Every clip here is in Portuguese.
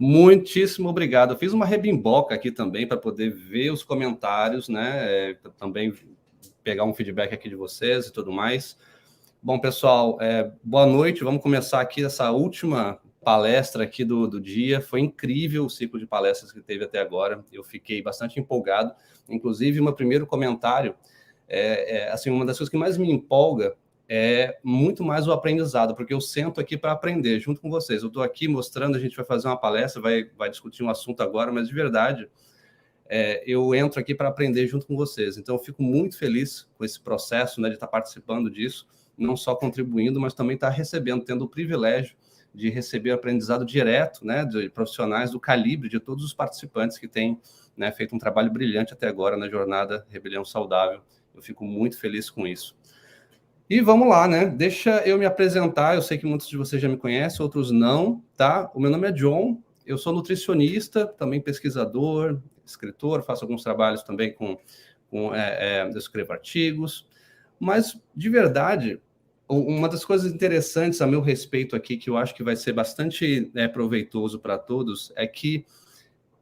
Muitíssimo obrigado. Eu fiz uma rebimboca aqui também para poder ver os comentários, né? Também pegar um feedback aqui de vocês e tudo mais. Bom, pessoal, boa noite. Vamos começar aqui essa última palestra aqui do dia. Foi incrível o ciclo de palestras que teve até agora. Eu fiquei bastante empolgado. Inclusive, meu primeiro comentário assim, uma das coisas que mais me empolga é muito mais o aprendizado, porque eu sento aqui para aprender junto com vocês. Eu estou aqui mostrando, a gente vai fazer uma palestra, vai discutir um assunto agora, mas de verdade, eu entro aqui para aprender junto com vocês. Então, eu fico muito feliz com esse processo, né, de estar participando disso, não só contribuindo, mas também estar recebendo, tendo o privilégio de receber aprendizado direto, né, de profissionais do calibre de todos os participantes que têm, né, feito um trabalho brilhante até agora na jornada Rebelião Saudável. Eu fico muito feliz com isso. E vamos lá, né? Deixa eu me apresentar. Eu sei que muitos de vocês já me conhecem, outros não, tá? O meu nome é John, eu sou nutricionista, também pesquisador, escritor, faço alguns trabalhos também eu escrevo artigos, mas, de verdade, uma das coisas interessantes a meu respeito aqui, que eu acho que vai ser bastante proveitoso para todos, é que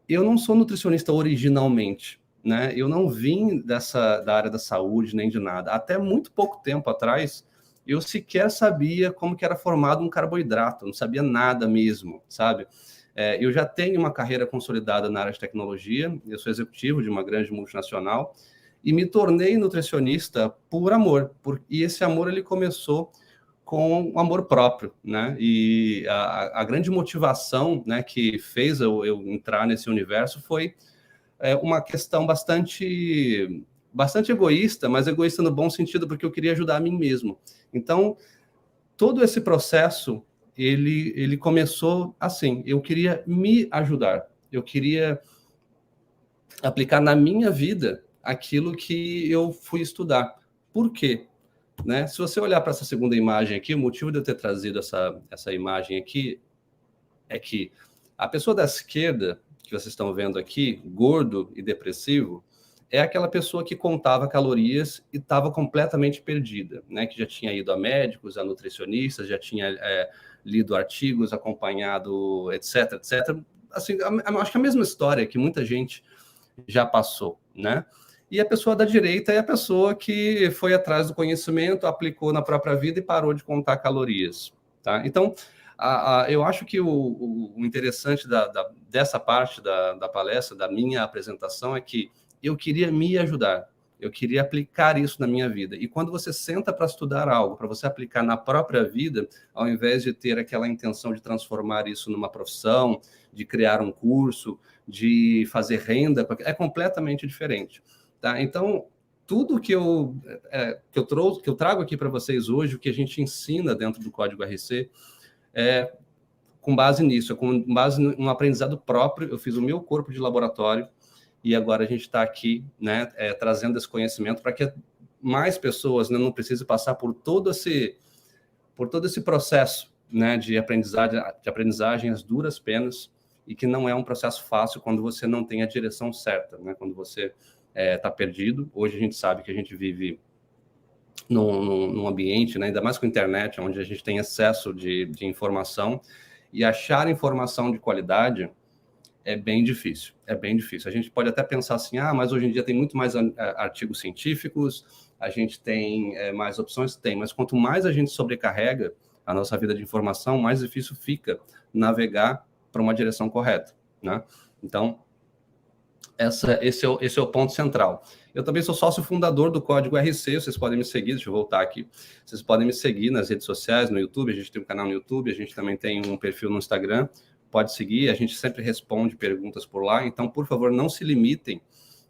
eu não sou nutricionista originalmente, né? Eu não vim da área da saúde, nem de nada. Até muito pouco tempo atrás, eu sequer sabia como que era formado um carboidrato, não sabia nada mesmo, sabe? Eu já tenho uma carreira consolidada na área de tecnologia, eu sou executivo de uma grande multinacional, e me tornei nutricionista por amor, e esse amor ele começou com o amor próprio, né? E a grande motivação, né, que fez eu entrar nesse universo foi uma questão bastante egoísta, mas egoísta no bom sentido, porque eu queria ajudar a mim mesmo. Então, todo esse processo, ele começou assim, eu queria me ajudar, eu queria aplicar na minha vida aquilo que eu fui estudar. Por quê? Né? Se você olhar para essa segunda imagem aqui, o motivo de eu ter trazido essa imagem aqui é que a pessoa da esquerda, que vocês estão vendo aqui, gordo e depressivo, é aquela pessoa que contava calorias e estava completamente perdida, né? Que já tinha ido a médicos, a nutricionistas, já tinha lido artigos, acompanhado, etc, etc. Assim, acho que a mesma história que muita gente já passou, né? E a pessoa da direita é a pessoa que foi atrás do conhecimento, aplicou na própria vida e parou de contar calorias, tá? Então, eu acho que o interessante dessa parte da palestra, da minha apresentação, é que eu queria me ajudar, eu queria aplicar isso na minha vida. E quando você senta para estudar algo, para você aplicar na própria vida, ao invés de ter aquela intenção de transformar isso numa profissão, de criar um curso, de fazer renda, é completamente diferente. Tá? Então, tudo que eu trago aqui para vocês hoje, o que a gente ensina dentro do Código RC, com base nisso, com base num aprendizado próprio. Eu fiz o meu corpo de laboratório e agora a gente está aqui, né, trazendo esse conhecimento para que mais pessoas, né, não precisem passar por todo esse processo, né, de aprendizagem às duras penas, e que não é um processo fácil quando você não tem a direção certa, né, quando você está perdido. Hoje a gente sabe que a gente vive num ambiente, né, ainda mais com a internet, onde a gente tem acesso de informação, e achar informação de qualidade é bem difícil, é bem difícil. A gente pode até pensar assim, mas hoje em dia tem muito mais artigos científicos, a gente tem mais opções, mas quanto mais a gente sobrecarrega a nossa vida de informação, mais difícil fica navegar para uma direção correta, né? Então, esse é o ponto central. Eu também sou sócio fundador do Código RC, vocês podem me seguir, deixa eu voltar aqui. Vocês podem me seguir nas redes sociais, no YouTube, a gente tem um canal no YouTube, a gente também tem um perfil no Instagram, pode seguir, a gente sempre responde perguntas por lá, então, por favor, não se limitem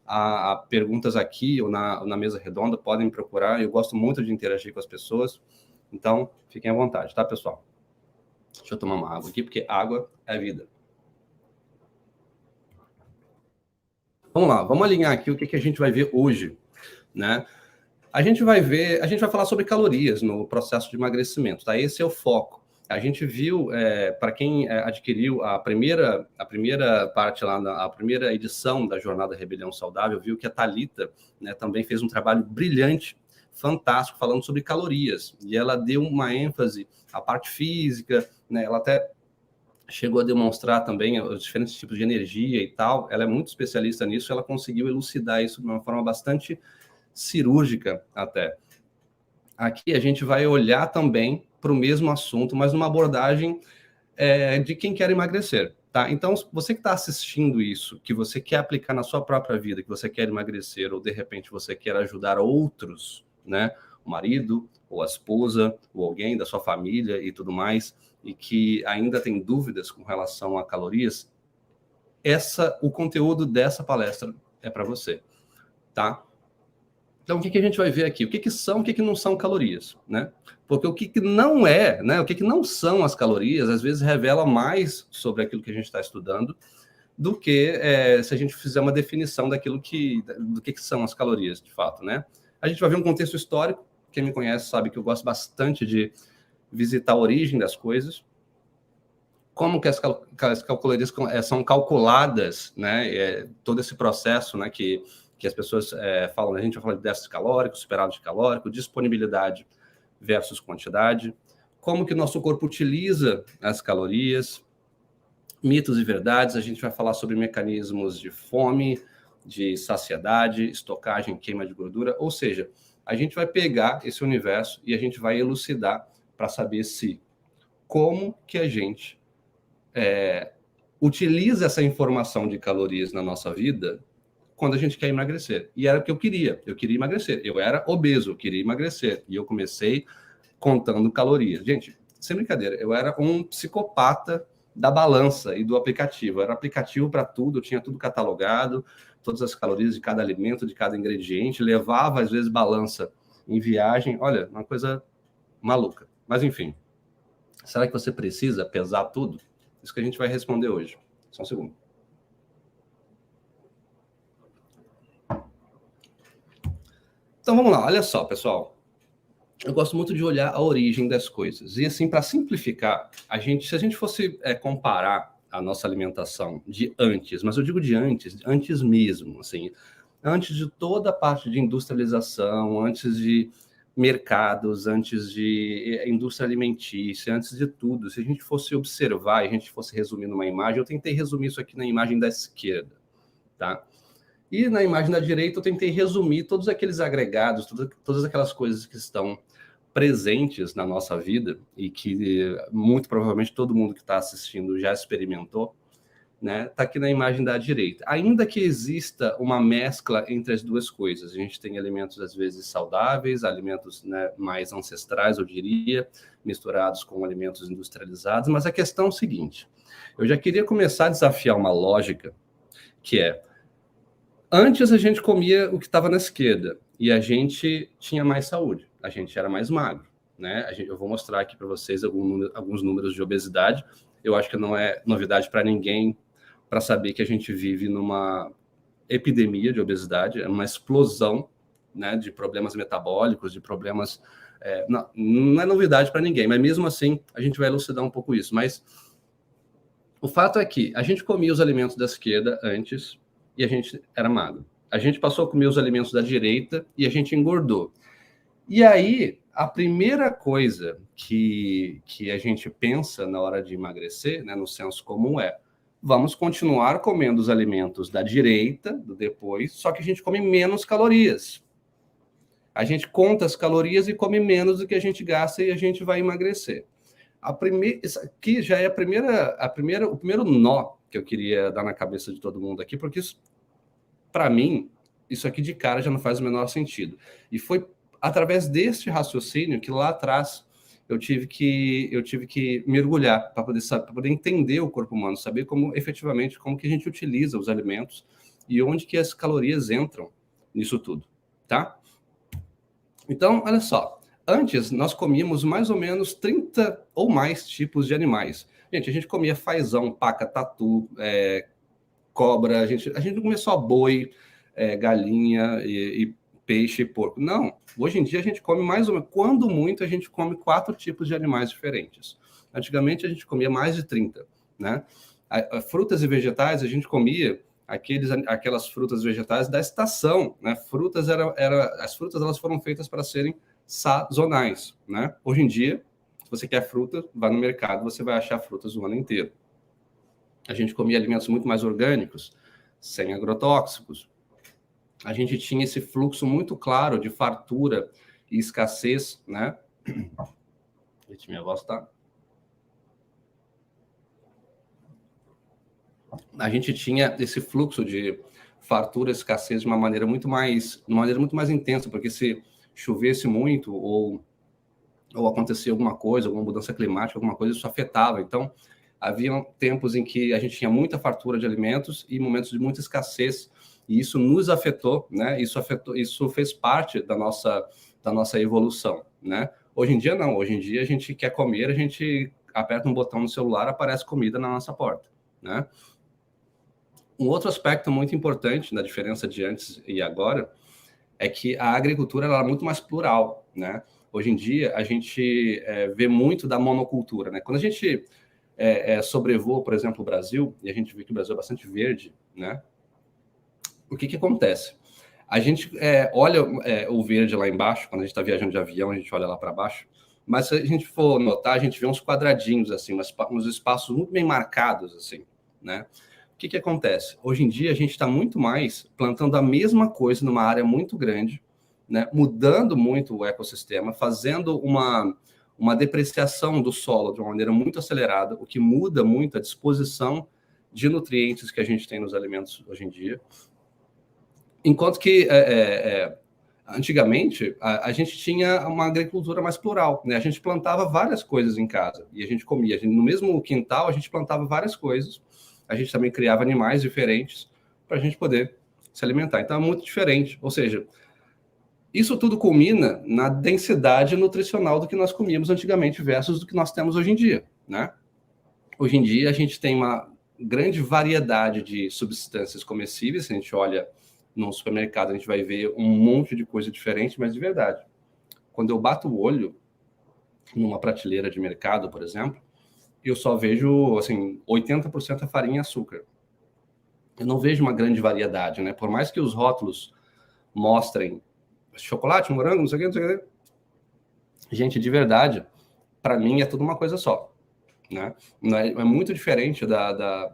a perguntas aqui ou na mesa redonda, podem me procurar, eu gosto muito de interagir com as pessoas, então, fiquem à vontade, tá, pessoal? Deixa eu tomar uma água aqui, porque água é vida. Vamos lá, vamos alinhar aqui o que a gente vai ver hoje, né? A gente vai falar sobre calorias no processo de emagrecimento, tá? Esse é o foco. A gente viu, para quem adquiriu a primeira parte lá, a primeira edição da Jornada Rebelião Saudável, viu que a Thalita, né, também fez um trabalho brilhante, fantástico, falando sobre calorias. E ela deu uma ênfase à parte física, né? Ela até chegou a demonstrar também os diferentes tipos de energia e tal. Ela é muito especialista nisso, ela conseguiu elucidar isso de uma forma bastante cirúrgica até. Aqui a gente vai olhar também para o mesmo assunto, mas numa abordagem de quem quer emagrecer, tá? Então, você que está assistindo isso, que você quer aplicar na sua própria vida, que você quer emagrecer, ou de repente você quer ajudar outros, né? O marido, ou a esposa, ou alguém da sua família e tudo mais, e que ainda tem dúvidas com relação a calorias, o conteúdo dessa palestra é para você, tá? Então, o que a gente vai ver aqui? O que são, o que não são calorias, né? Porque o que não é, né? O que não são as calorias, às vezes revela mais sobre aquilo que a gente está estudando do que se a gente fizer uma definição do que são as calorias, de fato, né? A gente vai ver um contexto histórico. Quem me conhece sabe que eu gosto bastante de visitar a origem das coisas, como que as calorias são calculadas, né? Todo esse processo, né? Que as pessoas falam, a gente vai falar de déficit calórico, superávit calórico, disponibilidade versus quantidade, como que o nosso corpo utiliza as calorias, mitos e verdades, a gente vai falar sobre mecanismos de fome, de saciedade, estocagem, queima de gordura, ou seja, a gente vai pegar esse universo e a gente vai elucidar para saber como que a gente utiliza essa informação de calorias na nossa vida quando a gente quer emagrecer. E era o que eu queria emagrecer. Eu era obeso, eu queria emagrecer. E eu comecei contando calorias. Gente, sem brincadeira, eu era um psicopata da balança e do aplicativo. Era aplicativo para tudo, eu tinha tudo catalogado, todas as calorias de cada alimento, de cada ingrediente, levava, às vezes, balança em viagem. Olha, uma coisa maluca. Mas, enfim, será que você precisa pesar tudo? Isso que a gente vai responder hoje. Só um segundo. Então, vamos lá. Olha só, pessoal. Eu gosto muito de olhar a origem das coisas. E, assim, para simplificar, se a gente fosse comparar a nossa alimentação de antes, mas eu digo de antes mesmo, assim, antes de toda a parte de industrialização, antes de mercados, antes de indústria alimentícia, antes de tudo, se a gente fosse observar, e a gente fosse resumir numa imagem, eu tentei resumir isso aqui na imagem da esquerda, tá? E na imagem da direita eu tentei resumir todos aqueles agregados, todas aquelas coisas que estão presentes na nossa vida e que muito provavelmente todo mundo que está assistindo já experimentou, né? Está aqui na imagem da direita. Ainda que exista uma mescla entre as duas coisas, a gente tem alimentos às vezes saudáveis, alimentos, né, mais ancestrais, eu diria, misturados com alimentos industrializados, mas a questão é o seguinte, eu já queria começar a desafiar uma lógica que antes a gente comia o que estava na esquerda e a gente tinha mais saúde, a gente era mais magro, né? Eu vou mostrar aqui para vocês alguns números de obesidade. Eu acho que não é novidade para ninguém para saber que a gente vive numa epidemia de obesidade, é uma explosão, né, de problemas metabólicos, de problemas... não é novidade para ninguém, mas mesmo assim a gente vai elucidar um pouco isso. Mas o fato é que a gente comia os alimentos da esquerda antes e a gente era magro. A gente passou a comer os alimentos da direita e a gente engordou. E aí, a primeira coisa que a gente pensa na hora de emagrecer, né, no senso comum, vamos continuar comendo os alimentos da direita, do depois, só que a gente come menos calorias. A gente conta as calorias e come menos do que a gente gasta e a gente vai emagrecer. Isso aqui já é o primeiro nó que eu queria dar na cabeça de todo mundo aqui, porque isso, para mim, isso aqui de cara já não faz o menor sentido. E foi através deste raciocínio que lá atrás eu tive que mergulhar para poder entender o corpo humano, saber como efetivamente como que a gente utiliza os alimentos e onde que as calorias entram nisso tudo, tá? Então, olha só, antes nós comíamos mais ou menos 30 ou mais tipos de animais. Gente, a gente comia fazão, paca, tatu, cobra, a gente não comia só boi, galinha e peixe e porco. Não, hoje em dia a gente come mais ou menos, quando muito, a gente come 4 tipos de animais diferentes. Antigamente a gente comia mais de 30, né? Frutas e vegetais, a gente comia aquelas frutas e vegetais da estação, né? As frutas elas foram feitas para serem sazonais, né? Hoje em dia, se você quer fruta, vá no mercado, você vai achar frutas o ano inteiro. a gente comia alimentos muito mais orgânicos, sem agrotóxicos. A gente tinha esse fluxo muito claro de fartura e escassez, né? Minha voz tá... A gente tinha esse fluxo de fartura e escassez de uma maneira muito mais intensa, porque se chovesse muito ou acontecia alguma coisa, alguma mudança climática, alguma coisa, isso afetava. Então, havia tempos em que a gente tinha muita fartura de alimentos e momentos de muita escassez, e isso nos afetou, né? Isso fez parte da nossa evolução, né? Hoje em dia, não. Hoje em dia, a gente quer comer, a gente aperta um botão no celular, aparece comida na nossa porta, né? Um outro aspecto muito importante da diferença de antes e agora é que a agricultura ela é muito mais plural, né? Hoje em dia, a gente vê muito da monocultura, né? Quando a gente sobrevoa, por exemplo, o Brasil, e a gente vê que o Brasil é bastante verde, né? O que acontece? A gente olha o verde lá embaixo, quando a gente está viajando de avião, a gente olha lá para baixo, mas se a gente for notar, a gente vê uns quadradinhos, assim, uns espaços muito bem marcados, assim, né? O que acontece? Hoje em dia, a gente está muito mais plantando a mesma coisa numa área muito grande, né? Mudando muito o ecossistema, fazendo uma depreciação do solo de uma maneira muito acelerada, o que muda muito a disposição de nutrientes que a gente tem nos alimentos hoje em dia. Enquanto que antigamente a gente tinha uma agricultura mais plural, né? A gente plantava várias coisas em casa e a gente comia. No mesmo quintal a gente plantava várias coisas. A gente também criava animais diferentes para a gente poder se alimentar. Então é muito diferente. Ou seja, isso tudo culmina na densidade nutricional do que nós comíamos antigamente versus do que nós temos hoje em dia, né? Hoje em dia a gente tem uma grande variedade de substâncias comestíveis. Se a gente olha no supermercado, a gente vai ver um monte de coisa diferente, mas de verdade. Quando eu bato o olho numa prateleira de mercado, por exemplo, eu só vejo, assim, 80% é farinha e açúcar. Eu não vejo uma grande variedade, né? Por mais que os rótulos mostrem chocolate, morango, não sei o que, não sei o que. Gente, de verdade, para mim é tudo uma coisa só, né? É muito diferente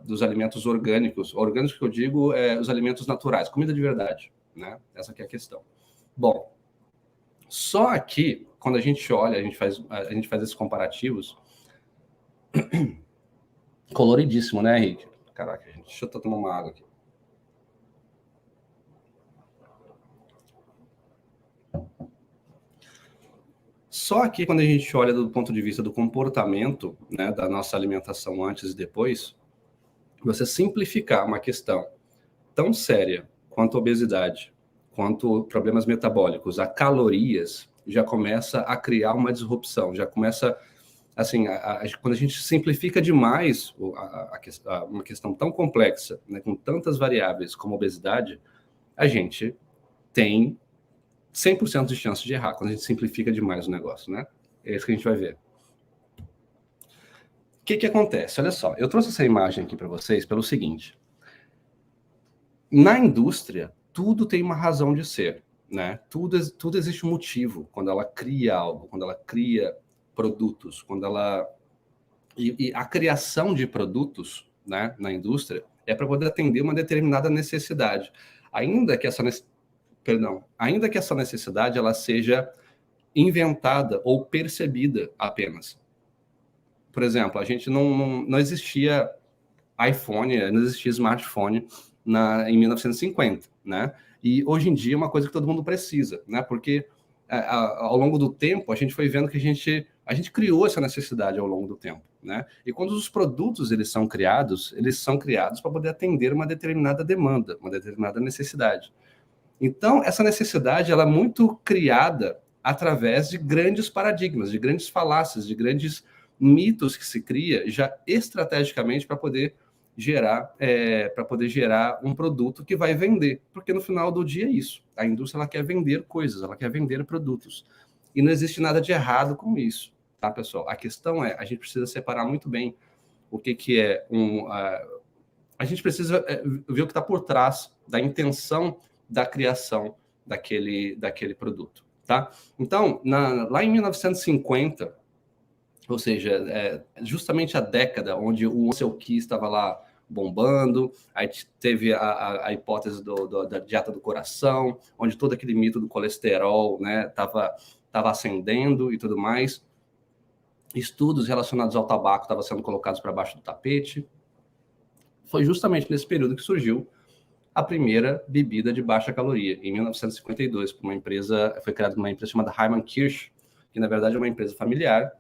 dos alimentos orgânicos. Orgânicos que eu digo os alimentos naturais, comida de verdade, né? Essa aqui é a questão. Bom, só aqui, quando a gente olha, a gente faz esses comparativos, coloridíssimo, né, Henrique? Caraca, gente, deixa eu tomar uma água aqui. Só aqui, quando a gente olha do ponto de vista do comportamento, né, da nossa alimentação antes e depois, você simplificar uma questão tão séria quanto a obesidade, quanto problemas metabólicos, a calorias, já começa a criar uma disrupção, já começa, assim, quando a gente simplifica demais uma questão tão complexa, né, com tantas variáveis como a obesidade, a gente tem 100% de chance de errar quando a gente simplifica demais o negócio, né? É isso que a gente vai ver. O que acontece? Olha só, eu trouxe essa imagem aqui para vocês pelo seguinte. Na indústria, tudo tem uma razão de ser, né? Tudo existe um motivo quando ela cria algo, quando ela cria produtos, quando ela... E a criação de produtos, né, na indústria é para poder atender uma determinada necessidade. Ainda que essa necessidade ela seja inventada ou percebida apenas. Por exemplo, a gente não existia iPhone, não existia smartphone em 1950, né? E hoje em dia é uma coisa que todo mundo precisa, né? Porque ao longo do tempo a gente foi vendo que a gente criou essa necessidade ao longo do tempo, né? E quando os produtos eles são criados para poder atender uma determinada demanda, uma determinada necessidade. Então, essa necessidade ela é muito criada através de grandes paradigmas, de grandes falácias, de grandes mitos que se cria já estrategicamente para poder gerar um produto que vai vender, porque no final do dia é isso. A indústria ela quer vender coisas, ela quer vender produtos e não existe nada de errado com isso, tá, pessoal? A questão é a gente precisa separar muito bem o que é a gente precisa ver o que está por trás da intenção da criação daquele produto, tá? Então, lá em 1950, ou seja, justamente a década onde o Russell Key estava lá bombando, aí teve a hipótese da dieta do coração, onde todo aquele mito do colesterol, né, estava ascendendo e tudo mais. Estudos relacionados ao tabaco estavam sendo colocados para baixo do tapete. Foi justamente nesse período que surgiu a primeira bebida de baixa caloria, em 1952, por uma empresa, foi criada uma empresa chamada Hyman Kirsch, que na verdade é uma empresa familiar,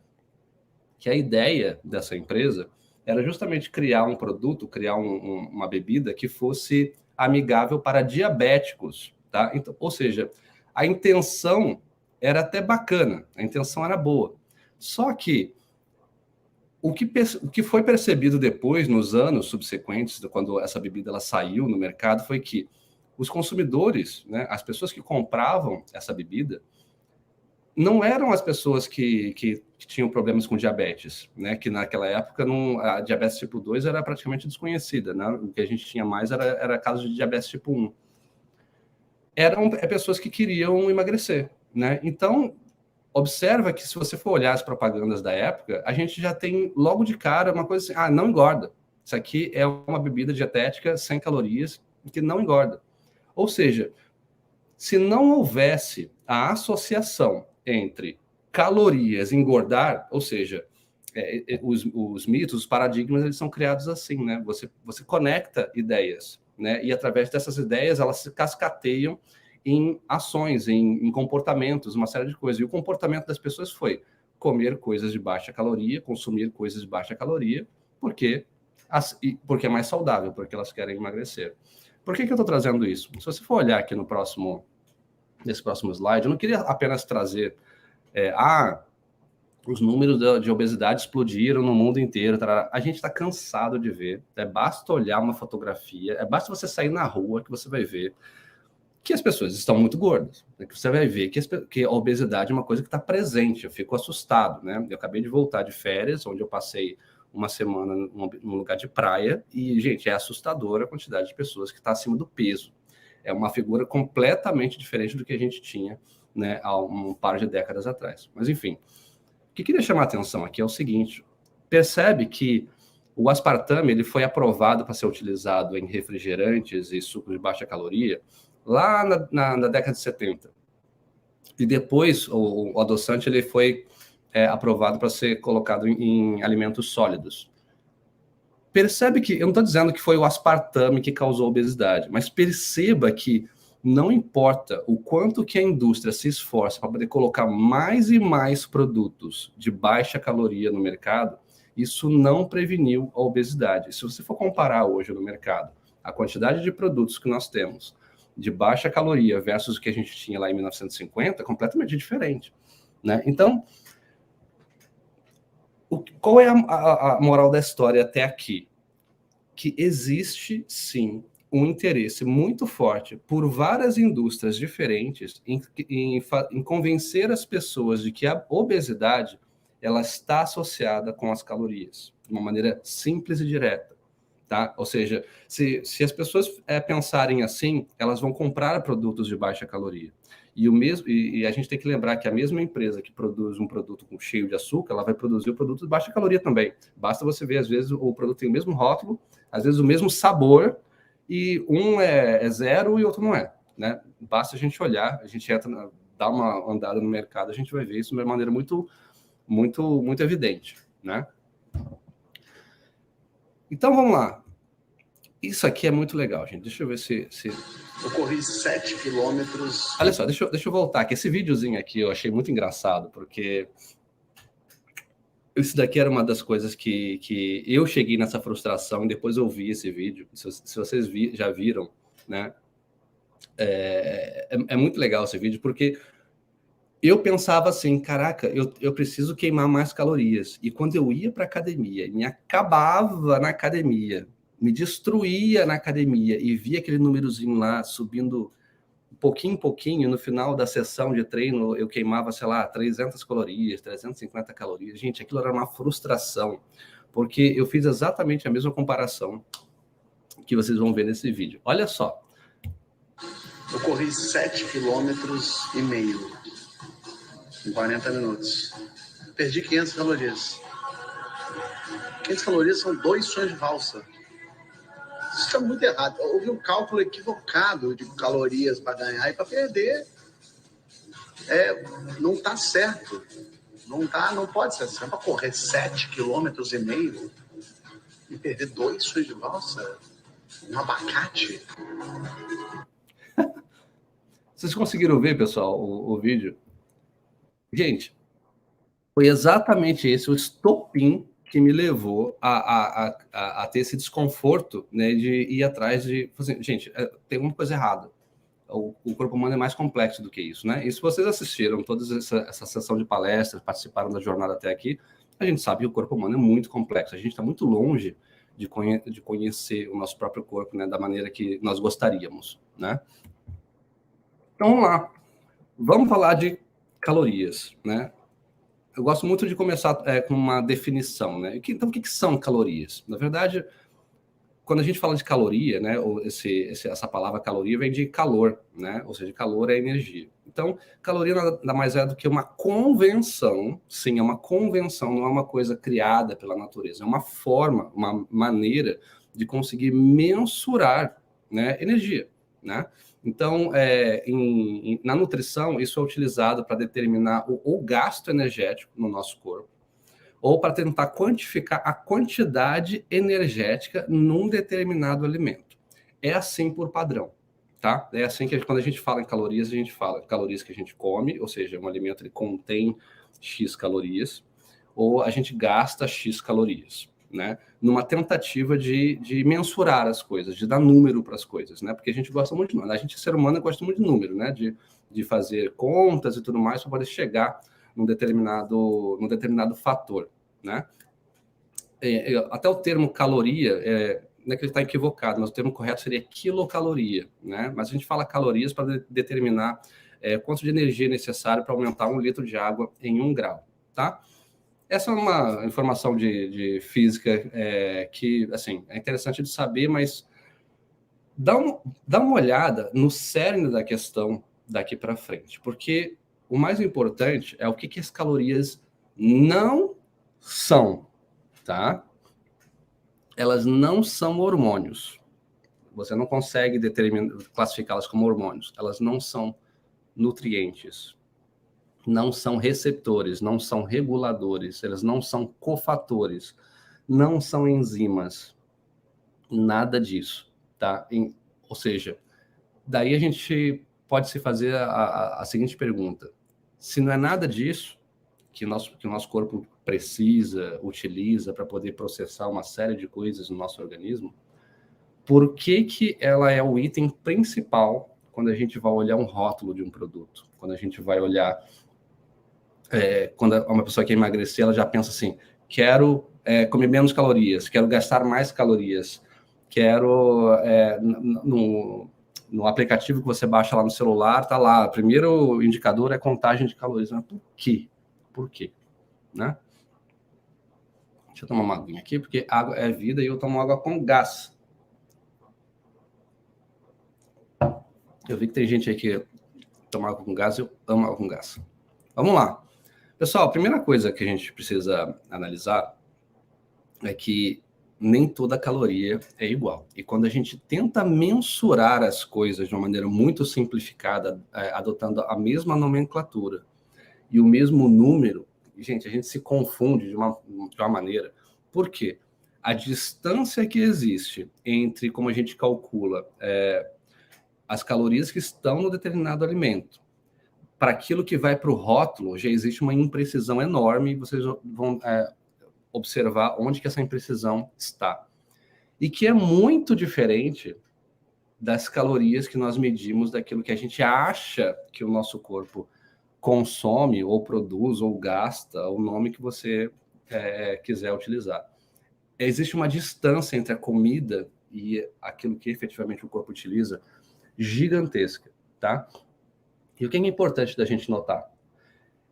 que a ideia dessa empresa era justamente criar um produto, criar uma bebida que fosse amigável para diabéticos, tá? Então, ou seja, a intenção era até bacana, a intenção era boa. Só que o que foi percebido depois, nos anos subsequentes, quando essa bebida ela saiu no mercado, foi que os consumidores, né, as pessoas que compravam essa bebida, não eram as pessoas que tinham problemas com diabetes, né? Que naquela época a diabetes tipo 2 era praticamente desconhecida, né? O que a gente tinha mais era casos de diabetes tipo 1. Eram pessoas que queriam emagrecer, né? Então, observa que se você for olhar as propagandas da época, a gente já tem logo de cara uma coisa assim, não engorda. Isso aqui é uma bebida dietética sem calorias que não engorda. Ou seja, se não houvesse a associação entre calorias e engordar, ou seja, os mitos, os paradigmas, eles são criados assim, né? Você conecta ideias, né? E através dessas ideias, elas se cascateiam em ações, em comportamentos, uma série de coisas. E o comportamento das pessoas foi comer coisas de baixa caloria, consumir coisas de baixa caloria, porque é mais saudável, porque elas querem emagrecer. Por que eu estou trazendo isso? Se você for olhar aqui nesse próximo slide, eu não queria apenas trazer os números de obesidade explodiram no mundo inteiro. Tarará. A gente está cansado de ver. Basta olhar uma fotografia, basta você sair na rua que você vai ver que as pessoas estão muito gordas. Né? Que você vai ver que a obesidade é uma coisa que está presente. Eu fico assustado, né? Eu acabei de voltar de férias, onde eu passei uma semana num lugar de praia e, gente, é assustadora a quantidade de pessoas que está acima do peso. É uma figura completamente diferente do que a gente tinha, né, há um par de décadas atrás. Mas, enfim, o que queria chamar a atenção aqui é o seguinte: percebe que o aspartame ele foi aprovado para ser utilizado em refrigerantes e sucos de baixa caloria lá na década de 70. E depois o adoçante ele foi aprovado para ser colocado em alimentos sólidos. Percebe que, eu não estou dizendo que foi o aspartame que causou obesidade, mas perceba que não importa o quanto que a indústria se esforça para poder colocar mais e mais produtos de baixa caloria no mercado, isso não preveniu a obesidade. Se você for comparar hoje no mercado a quantidade de produtos que nós temos de baixa caloria versus o que a gente tinha lá em 1950, é completamente diferente, né? Então, qual é a moral da história até aqui? Que existe, sim, um interesse muito forte por várias indústrias diferentes em convencer as pessoas de que a obesidade ela está associada com as calorias, de uma maneira simples e direta. Tá? Ou seja, se as pessoas pensarem assim, elas vão comprar produtos de baixa caloria. E a gente tem que lembrar que a mesma empresa que produz um produto cheio de açúcar, ela vai produzir o produto de baixa caloria também. Basta você ver, às vezes, o produto tem o mesmo rótulo, às vezes o mesmo sabor, e um é zero e outro não é. Né? Basta a gente olhar, a gente entra, dá uma andada no mercado, a gente vai ver isso de uma maneira muito, muito, muito evidente. Né? Então, vamos lá. Isso aqui é muito legal, gente. Deixa eu ver se... Eu corri 7 quilômetros. Olha só, deixa eu voltar aqui. Esse videozinho aqui eu achei muito engraçado, porque isso daqui era uma das coisas que eu cheguei nessa frustração e depois eu vi esse vídeo. Se vocês já viram, né? É muito legal esse vídeo, porque eu pensava assim, caraca, eu preciso queimar mais calorias. E quando eu ia para academia, me acabava na academia, me destruía na academia e via aquele númerozinho lá subindo pouquinho em pouquinho, no final da sessão de treino, eu queimava, sei lá, 300 calorias, 350 calorias. Gente, aquilo era uma frustração, porque eu fiz exatamente a mesma comparação que vocês vão ver nesse vídeo. Olha só. Eu corri 7,5 quilômetros em 40 minutos. Perdi 500 calorias. 500 calorias são 2 sons de valsa. isso está muito errado. Houve um cálculo equivocado de calorias para ganhar e para perder. Não está certo. Não pode ser assim. Para correr 7,5 km e perder 2 suas de valsa, um abacate. Vocês conseguiram ver, pessoal, o vídeo? Gente, foi exatamente esse o estopim que me levou a ter esse desconforto, né, de ir atrás de... Assim, gente, tem uma coisa errada. O corpo humano é mais complexo do que isso, né? E se vocês assistiram toda essa sessão de palestras, participaram da jornada até aqui, a gente sabe que o corpo humano é muito complexo. A gente está muito longe de conhecer o nosso próprio corpo, né, da maneira que nós gostaríamos, né? Então, vamos lá. Vamos falar de calorias, né? Eu gosto muito de começar com uma definição, né? Então, o que são calorias? Na verdade, quando a gente fala de caloria, né, essa palavra caloria vem de calor, né? Ou seja, calor é energia. Então, caloria nada mais é do que uma convenção, sim, é uma convenção, não é uma coisa criada pela natureza, é uma forma, uma maneira de conseguir mensurar, né, energia, né? Então, na nutrição, isso é utilizado para determinar o gasto energético no nosso corpo, ou para tentar quantificar a quantidade energética num determinado alimento. É assim por padrão, tá? É assim que quando a gente fala em calorias, a gente fala calorias que a gente come, ou seja, um alimento ele contém X calorias, ou a gente gasta X calorias, né? Numa tentativa de mensurar as coisas, de dar número para as coisas, né? Porque a gente gosta muito de número. A gente, ser humano, gosta muito de número, né? De fazer contas e tudo mais para poder chegar num determinado fator, né? Até o termo caloria, não é que ele está equivocado, mas o termo correto seria quilocaloria, né? Mas a gente fala calorias para determinar quanto de energia é necessário para aumentar 1 litro de água em 1 grau, tá? Essa é uma informação de física que, assim, é interessante de saber, mas dá uma olhada no cerne da questão daqui para frente, porque o mais importante é o que as calorias não são, tá? Elas não são hormônios. Você não consegue classificá-las como hormônios. Elas não são nutrientes. Não são receptores, não são reguladores, elas não são cofatores, não são enzimas, nada disso, tá? Ou seja, daí a gente pode se fazer a seguinte pergunta: se não é nada disso que o nosso corpo precisa, utiliza para poder processar uma série de coisas no nosso organismo, por que ela é o item principal quando a gente vai olhar um rótulo de um produto? Quando a gente vai olhar... quando uma pessoa quer emagrecer, ela já pensa assim: quero comer menos calorias, quero gastar mais calorias, quero... no aplicativo que você baixa lá no celular, tá lá, o primeiro indicador é contagem de calorias. Mas por quê? Por quê? Né? Deixa eu tomar uma aguinha aqui, porque água é vida e eu tomo água com gás. Eu vi que tem gente aí que toma água com gás, eu amo água com gás. Vamos lá. Pessoal, a primeira coisa que a gente precisa analisar é que nem toda caloria é igual. E quando a gente tenta mensurar as coisas de uma maneira muito simplificada, adotando a mesma nomenclatura e o mesmo número, gente, a gente se confunde de uma maneira. Por quê? A distância que existe entre como a gente calcula as calorias que estão no determinado alimento para aquilo que vai para o rótulo, já existe uma imprecisão enorme, e vocês vão observar onde que essa imprecisão está. E que é muito diferente das calorias que nós medimos daquilo que a gente acha que o nosso corpo consome, ou produz, ou gasta, o nome que você quiser utilizar. Existe uma distância entre a comida e aquilo que efetivamente o corpo utiliza gigantesca, tá? E o que é importante da gente notar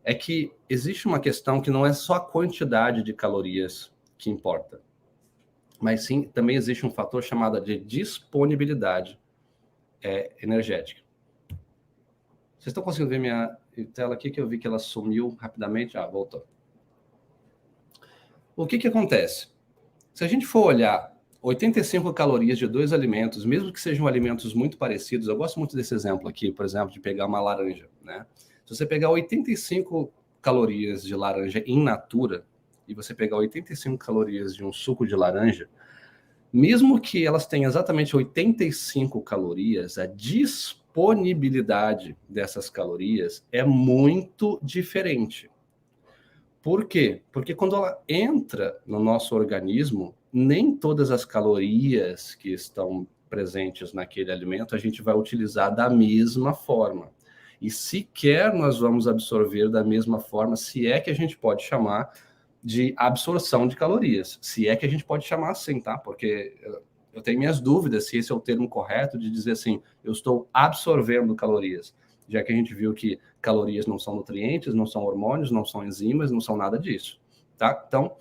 é que existe uma questão que não é só a quantidade de calorias que importa, mas sim, também existe um fator chamado de disponibilidade energética. Vocês estão conseguindo ver minha tela aqui, que eu vi que ela sumiu rapidamente? Ah, voltou. O que acontece? Se a gente for olhar 85 calorias de 2 alimentos, mesmo que sejam alimentos muito parecidos, eu gosto muito desse exemplo aqui, por exemplo, de pegar uma laranja, né? Se você pegar 85 calorias de laranja in natura e você pegar 85 calorias de um suco de laranja, mesmo que elas tenham exatamente 85 calorias, a disponibilidade dessas calorias é muito diferente. Por quê? Porque quando ela entra no nosso organismo, nem todas as calorias que estão presentes naquele alimento a gente vai utilizar da mesma forma. E sequer nós vamos absorver da mesma forma, se é que a gente pode chamar de absorção de calorias. Se é que a gente pode chamar assim, tá? Porque eu tenho minhas dúvidas se esse é o termo correto de dizer assim, eu estou absorvendo calorias. Já que a gente viu que calorias não são nutrientes, não são hormônios, não são enzimas, não são nada disso, tá? Então,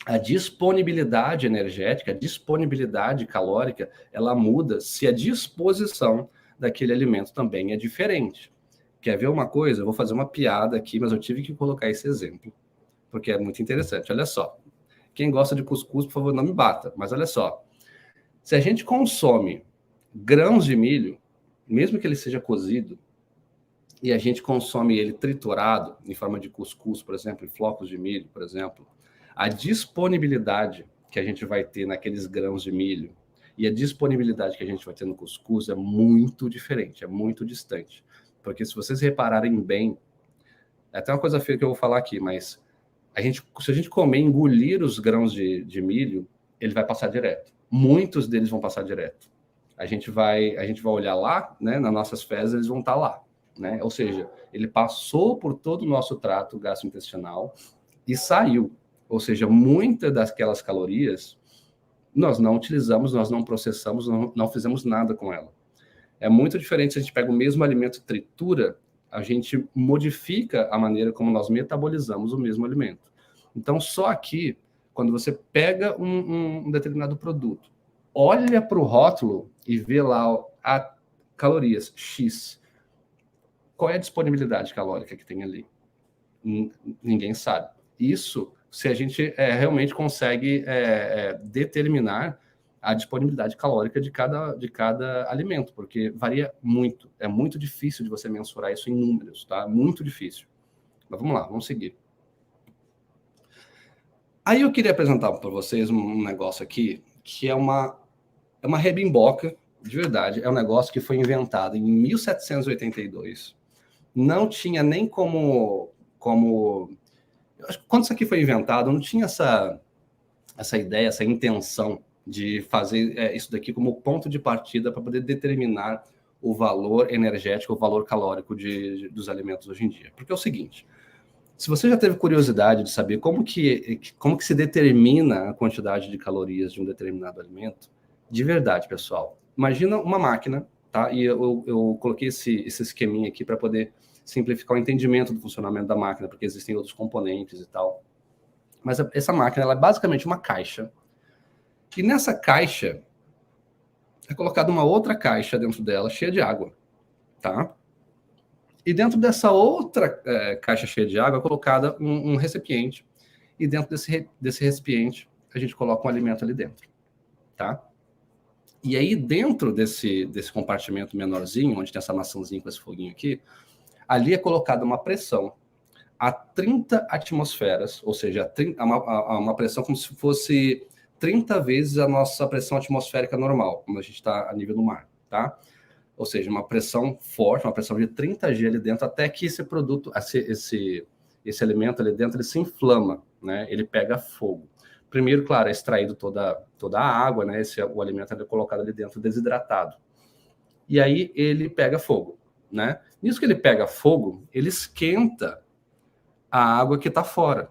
a disponibilidade energética, a disponibilidade calórica, ela muda se a disposição daquele alimento também é diferente. Quer ver uma coisa? Eu vou fazer uma piada aqui, mas eu tive que colocar esse exemplo, porque é muito interessante. Olha só. Quem gosta de cuscuz, por favor, não me bata, mas olha só. Se a gente consome grãos de milho, mesmo que ele seja cozido, e a gente consome ele triturado, em forma de cuscuz, por exemplo, em flocos de milho, por exemplo, a disponibilidade que a gente vai ter naqueles grãos de milho e a disponibilidade que a gente vai ter no cuscuz é muito diferente, é muito distante. Porque se vocês repararem bem, é até uma coisa feia que eu vou falar aqui, mas se a gente comer, engolir os grãos de milho, ele vai passar direto. Muitos deles vão passar direto. A gente vai olhar lá, né, nas nossas fezes, eles vão estar lá, né? Ou seja, ele passou por todo o nosso trato gastrointestinal e saiu. Ou seja, muitas daquelas calorias nós não utilizamos, nós não processamos, não fizemos nada com ela. É muito diferente se a gente pega o mesmo alimento, tritura, a gente modifica a maneira como nós metabolizamos o mesmo alimento. Então, só aqui, quando você pega um determinado produto, olha para o rótulo e vê lá a calorias X, qual é a disponibilidade calórica que tem ali? Ninguém sabe. Isso, se a gente realmente consegue determinar a disponibilidade calórica de cada alimento, porque varia muito. É muito difícil de você mensurar isso em números, tá? Muito difícil. Mas vamos lá, vamos seguir. Aí eu queria apresentar para vocês um negócio aqui, que é uma rebimboca, de verdade. É um negócio que foi inventado em 1782. Não tinha nem como... Quando isso aqui foi inventado, não tinha essa ideia, essa intenção de fazer isso daqui como ponto de partida para poder determinar o valor energético, o valor calórico dos alimentos hoje em dia. Porque é o seguinte, se você já teve curiosidade de saber como que se determina a quantidade de calorias de um determinado alimento, de verdade, pessoal, imagina uma máquina, tá? E eu coloquei esse esqueminha aqui para poder simplificar o entendimento do funcionamento da máquina, porque existem outros componentes e tal. Mas essa máquina, ela é basicamente uma caixa. E nessa caixa é colocada uma outra caixa dentro dela, cheia de água, tá? E dentro dessa outra caixa cheia de água é colocada um recipiente. E dentro desse recipiente, a gente coloca um alimento ali dentro, tá? E aí, dentro desse compartimento menorzinho, onde tem essa maçãzinha com esse foguinho aqui, ali é colocada uma pressão a 30 atmosferas, ou seja, uma pressão como se fosse 30 vezes a nossa pressão atmosférica normal, quando a gente está a nível do mar, tá? Ou seja, uma pressão forte, uma pressão de 30 G ali dentro, até que esse produto, esse alimento ali dentro, ele se inflama, né? Ele pega fogo. Primeiro, claro, é extraído toda a água, né? O alimento é colocado ali dentro desidratado. E aí ele pega fogo, né? Nisso que ele pega fogo, ele esquenta a água que está fora.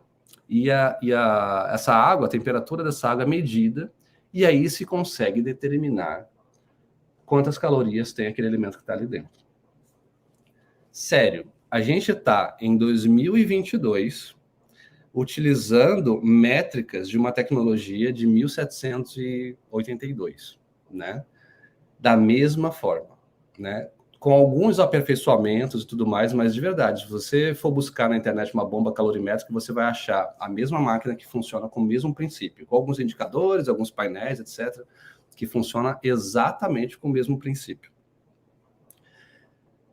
E essa água, a temperatura dessa água é medida, e aí se consegue determinar quantas calorias tem aquele alimento que está ali dentro. Sério, a gente está em 2022 utilizando métricas de uma tecnologia de 1782, né? Da mesma forma, né? com alguns aperfeiçoamentos e tudo mais, mas de verdade, se você for buscar na internet uma bomba calorimétrica, você vai achar a mesma máquina que funciona com o mesmo princípio, com alguns indicadores, alguns painéis, etc., que funciona exatamente com o mesmo princípio.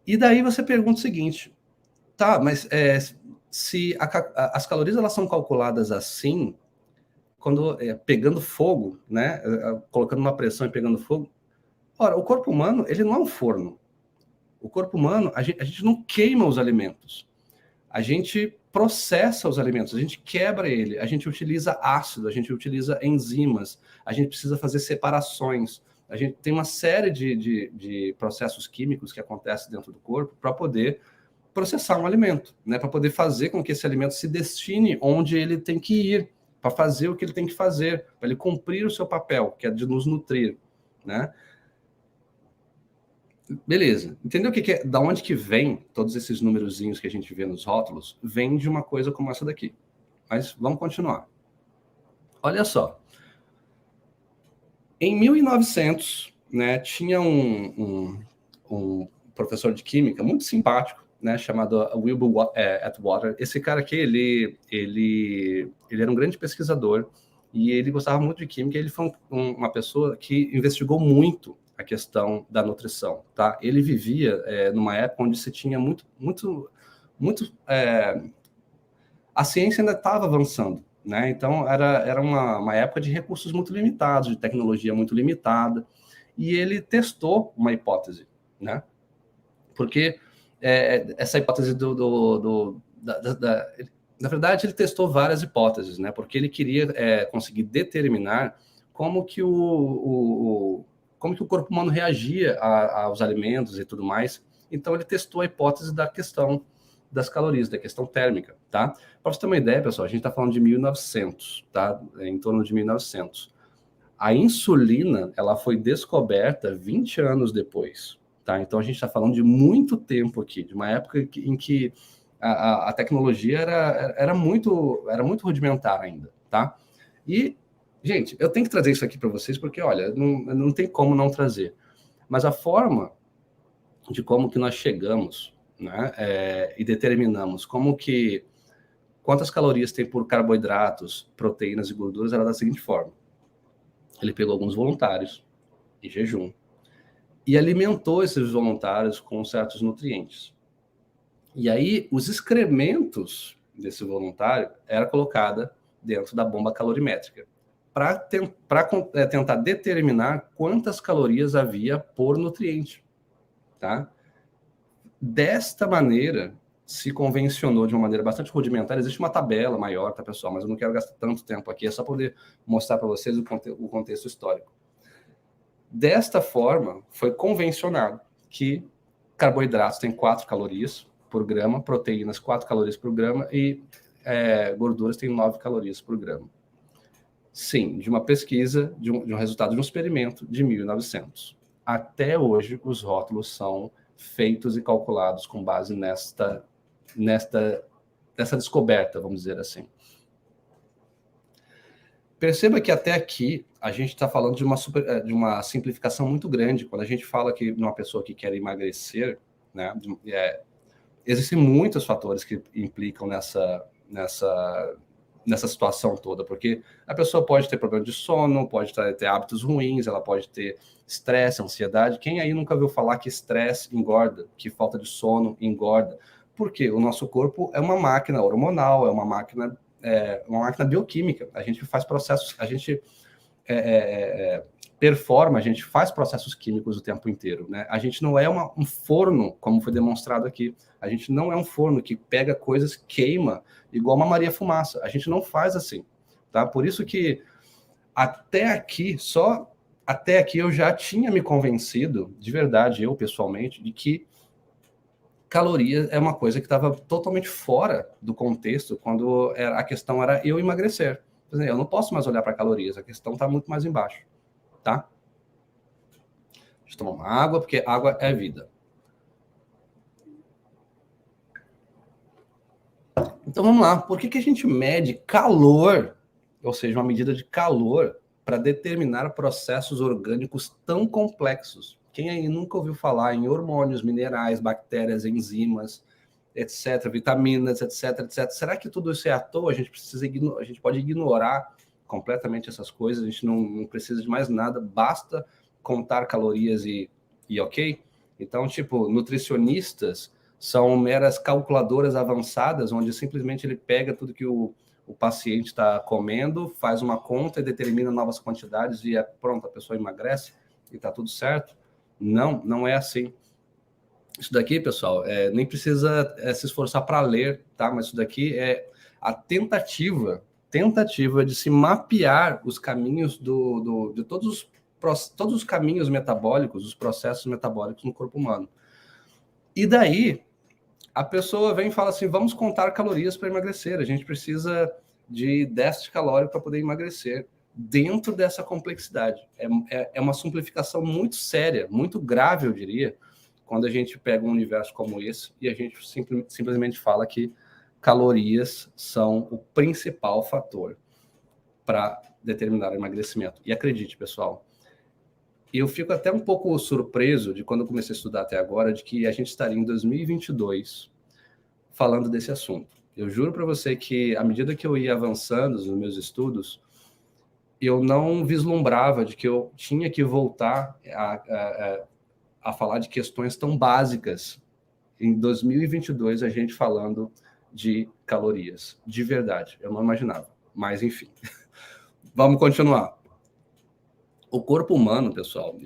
E daí você pergunta o seguinte, tá, mas se as calorias elas são calculadas assim, quando pegando fogo, né, colocando uma pressão e pegando fogo, ora, o corpo humano, ele não é um forno. O corpo humano, a gente não queima os alimentos. A gente processa os alimentos, a gente quebra ele, a gente utiliza ácido, a gente utiliza enzimas, a gente precisa fazer separações. A gente tem uma série de processos químicos que acontecem dentro do corpo para poder processar um alimento, né? Para poder fazer com que esse alimento se destine onde ele tem que ir, para fazer o que ele tem que fazer, para ele cumprir o seu papel, que é de nos nutrir, né? Beleza. Entendeu o que é? Da onde que vem todos esses numerozinhos que a gente vê nos rótulos? Vem de uma coisa como essa daqui. Mas vamos continuar. Olha só. Em 1900, né, tinha um professor de química muito simpático, né, chamado Wilbur Atwater. Esse cara aqui, ele era um grande pesquisador e ele gostava muito de química. Ele foi uma pessoa que investigou muito a questão da nutrição, tá? Ele vivia numa época onde se tinha muito a ciência ainda estava avançando, né? Então era uma época de recursos muito limitados, de tecnologia muito limitada, e ele testou uma hipótese, né? Porque essa hipótese na verdade, ele testou várias hipóteses, né? Porque ele queria conseguir determinar como que o corpo humano reagia aos alimentos e tudo mais. Então, ele testou a hipótese da questão das calorias, da questão térmica, tá? Para você ter uma ideia, pessoal, a gente está falando de 1900, tá? Em torno de 1900. A insulina, ela foi descoberta 20 anos depois, tá? Então, a gente está falando de muito tempo aqui, de uma época em que a tecnologia era muito rudimentar ainda, tá? E gente, eu tenho que trazer isso aqui para vocês porque, olha, não tem como não trazer. Mas a forma de como que nós chegamos, né, e determinamos quantas calorias tem por carboidratos, proteínas e gorduras, era da seguinte forma. Ele pegou alguns voluntários em jejum e alimentou esses voluntários com certos nutrientes. E aí, os excrementos desse voluntário era colocada dentro da bomba calorimétrica, para tentar determinar quantas calorias havia por nutriente, tá? Desta maneira, se convencionou de uma maneira bastante rudimentar. Existe uma tabela maior, tá, pessoal? Mas eu não quero gastar tanto tempo aqui, é só poder mostrar para vocês o contexto histórico. Desta forma, foi convencionado que carboidratos têm 4 calorias por grama, proteínas 4 calorias por grama e gorduras têm 9 calorias por grama. Sim, de uma pesquisa, de um resultado de um experimento de 1900. Até hoje, os rótulos são feitos e calculados com base nessa descoberta, vamos dizer assim. Perceba que até aqui a gente está falando de uma simplificação muito grande. Quando a gente fala de uma pessoa que quer emagrecer, né, existem muitos fatores que implicam nessa situação toda, porque a pessoa pode ter problema de sono, pode ter hábitos ruins, ela pode ter estresse, ansiedade. Quem aí nunca ouviu falar que estresse engorda, que falta de sono engorda? Porque o nosso corpo é uma máquina hormonal, é uma máquina bioquímica. A gente faz processos, a gente performa, a gente faz processos químicos o tempo inteiro, né? A gente não é um forno, como foi demonstrado aqui. A gente não é um forno que pega coisas, queima, igual uma Maria Fumaça. A gente não faz assim, tá? Por isso que até aqui eu já tinha me convencido, de verdade, eu pessoalmente, de que caloria é uma coisa que estava totalmente fora do contexto quando a questão era eu emagrecer. Eu não posso mais olhar para calorias, a questão está muito mais embaixo, tá? Deixa eu tomar uma água, porque água é vida. Então vamos lá, por que a gente mede calor, ou seja, uma medida de calor, para determinar processos orgânicos tão complexos? Quem aí nunca ouviu falar em hormônios, minerais, bactérias, enzimas, etc., vitaminas, etc., etc. Será que tudo isso é à toa? A gente pode ignorar completamente essas coisas, a gente não precisa de mais nada, basta contar calorias e ok? Então, tipo, nutricionistas são meras calculadoras avançadas, onde simplesmente ele pega tudo que o paciente está comendo, faz uma conta e determina novas quantidades e pronto, a pessoa emagrece e está tudo certo. Não é assim. Isso daqui, pessoal, nem precisa se esforçar para ler, tá? Mas isso daqui é a tentativa de se mapear os caminhos de todos os caminhos metabólicos, os processos metabólicos no corpo humano. E daí, a pessoa vem e fala assim, vamos contar calorias para emagrecer, a gente precisa de déficit calórico para poder emagrecer. Dentro dessa complexidade. É uma simplificação muito séria, muito grave, eu diria, quando a gente pega um universo como esse e a gente simplesmente fala que calorias são o principal fator para determinar o emagrecimento. E acredite, pessoal, eu fico até um pouco surpreso de quando eu comecei a estudar até agora, de que a gente estaria em 2022 falando desse assunto. Eu juro para você que, à medida que eu ia avançando nos meus estudos, eu não vislumbrava de que eu tinha que voltar a falar de questões tão básicas. Em 2022, a gente falando de calorias. De verdade, eu não imaginava. Mas, enfim. Vamos continuar. O corpo humano, pessoal,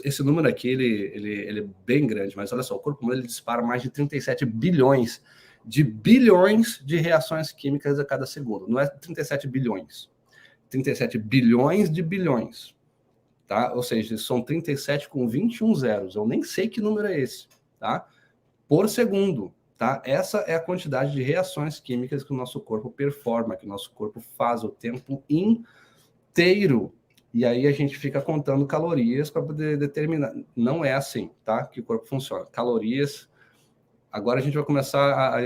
esse número aqui, ele é bem grande, mas olha só, o corpo humano ele dispara mais de 37 bilhões de reações químicas a cada segundo. Não é 37 bilhões. 37 bilhões de bilhões, tá? Ou seja, são 37 com 21 zeros. Eu nem sei que número é esse, tá? Por segundo, tá? Essa é a quantidade de reações químicas que o nosso corpo performa, que o nosso corpo faz o tempo inteiro. E aí a gente fica contando calorias para poder determinar. Não é assim, tá? Que o corpo funciona. Calorias. Agora a gente vai começar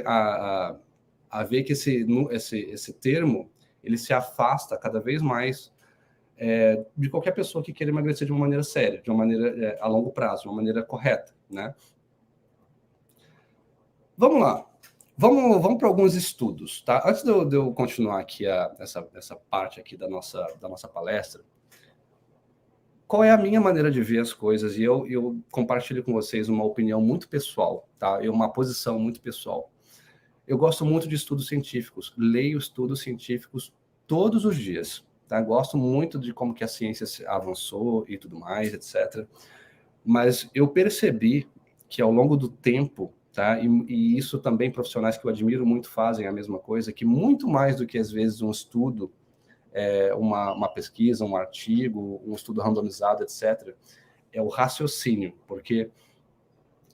a ver que esse termo ele se afasta cada vez mais de qualquer pessoa que queira emagrecer de uma maneira séria, de uma maneira a longo prazo, de uma maneira correta, né? Vamos lá. Vamos para alguns estudos, tá? Antes de eu continuar aqui essa parte aqui da nossa palestra, qual é a minha maneira de ver as coisas? E eu compartilho com vocês uma opinião muito pessoal, tá? Uma posição muito pessoal. Eu gosto muito de estudos científicos, leio estudos científicos todos os dias, tá? Gosto muito de como que a ciência avançou e tudo mais, etc. Mas eu percebi que ao longo do tempo, tá? E isso também profissionais que eu admiro muito fazem a mesma coisa, que muito mais do que às vezes um estudo, uma pesquisa, um artigo, um estudo randomizado, etc., é o raciocínio, porque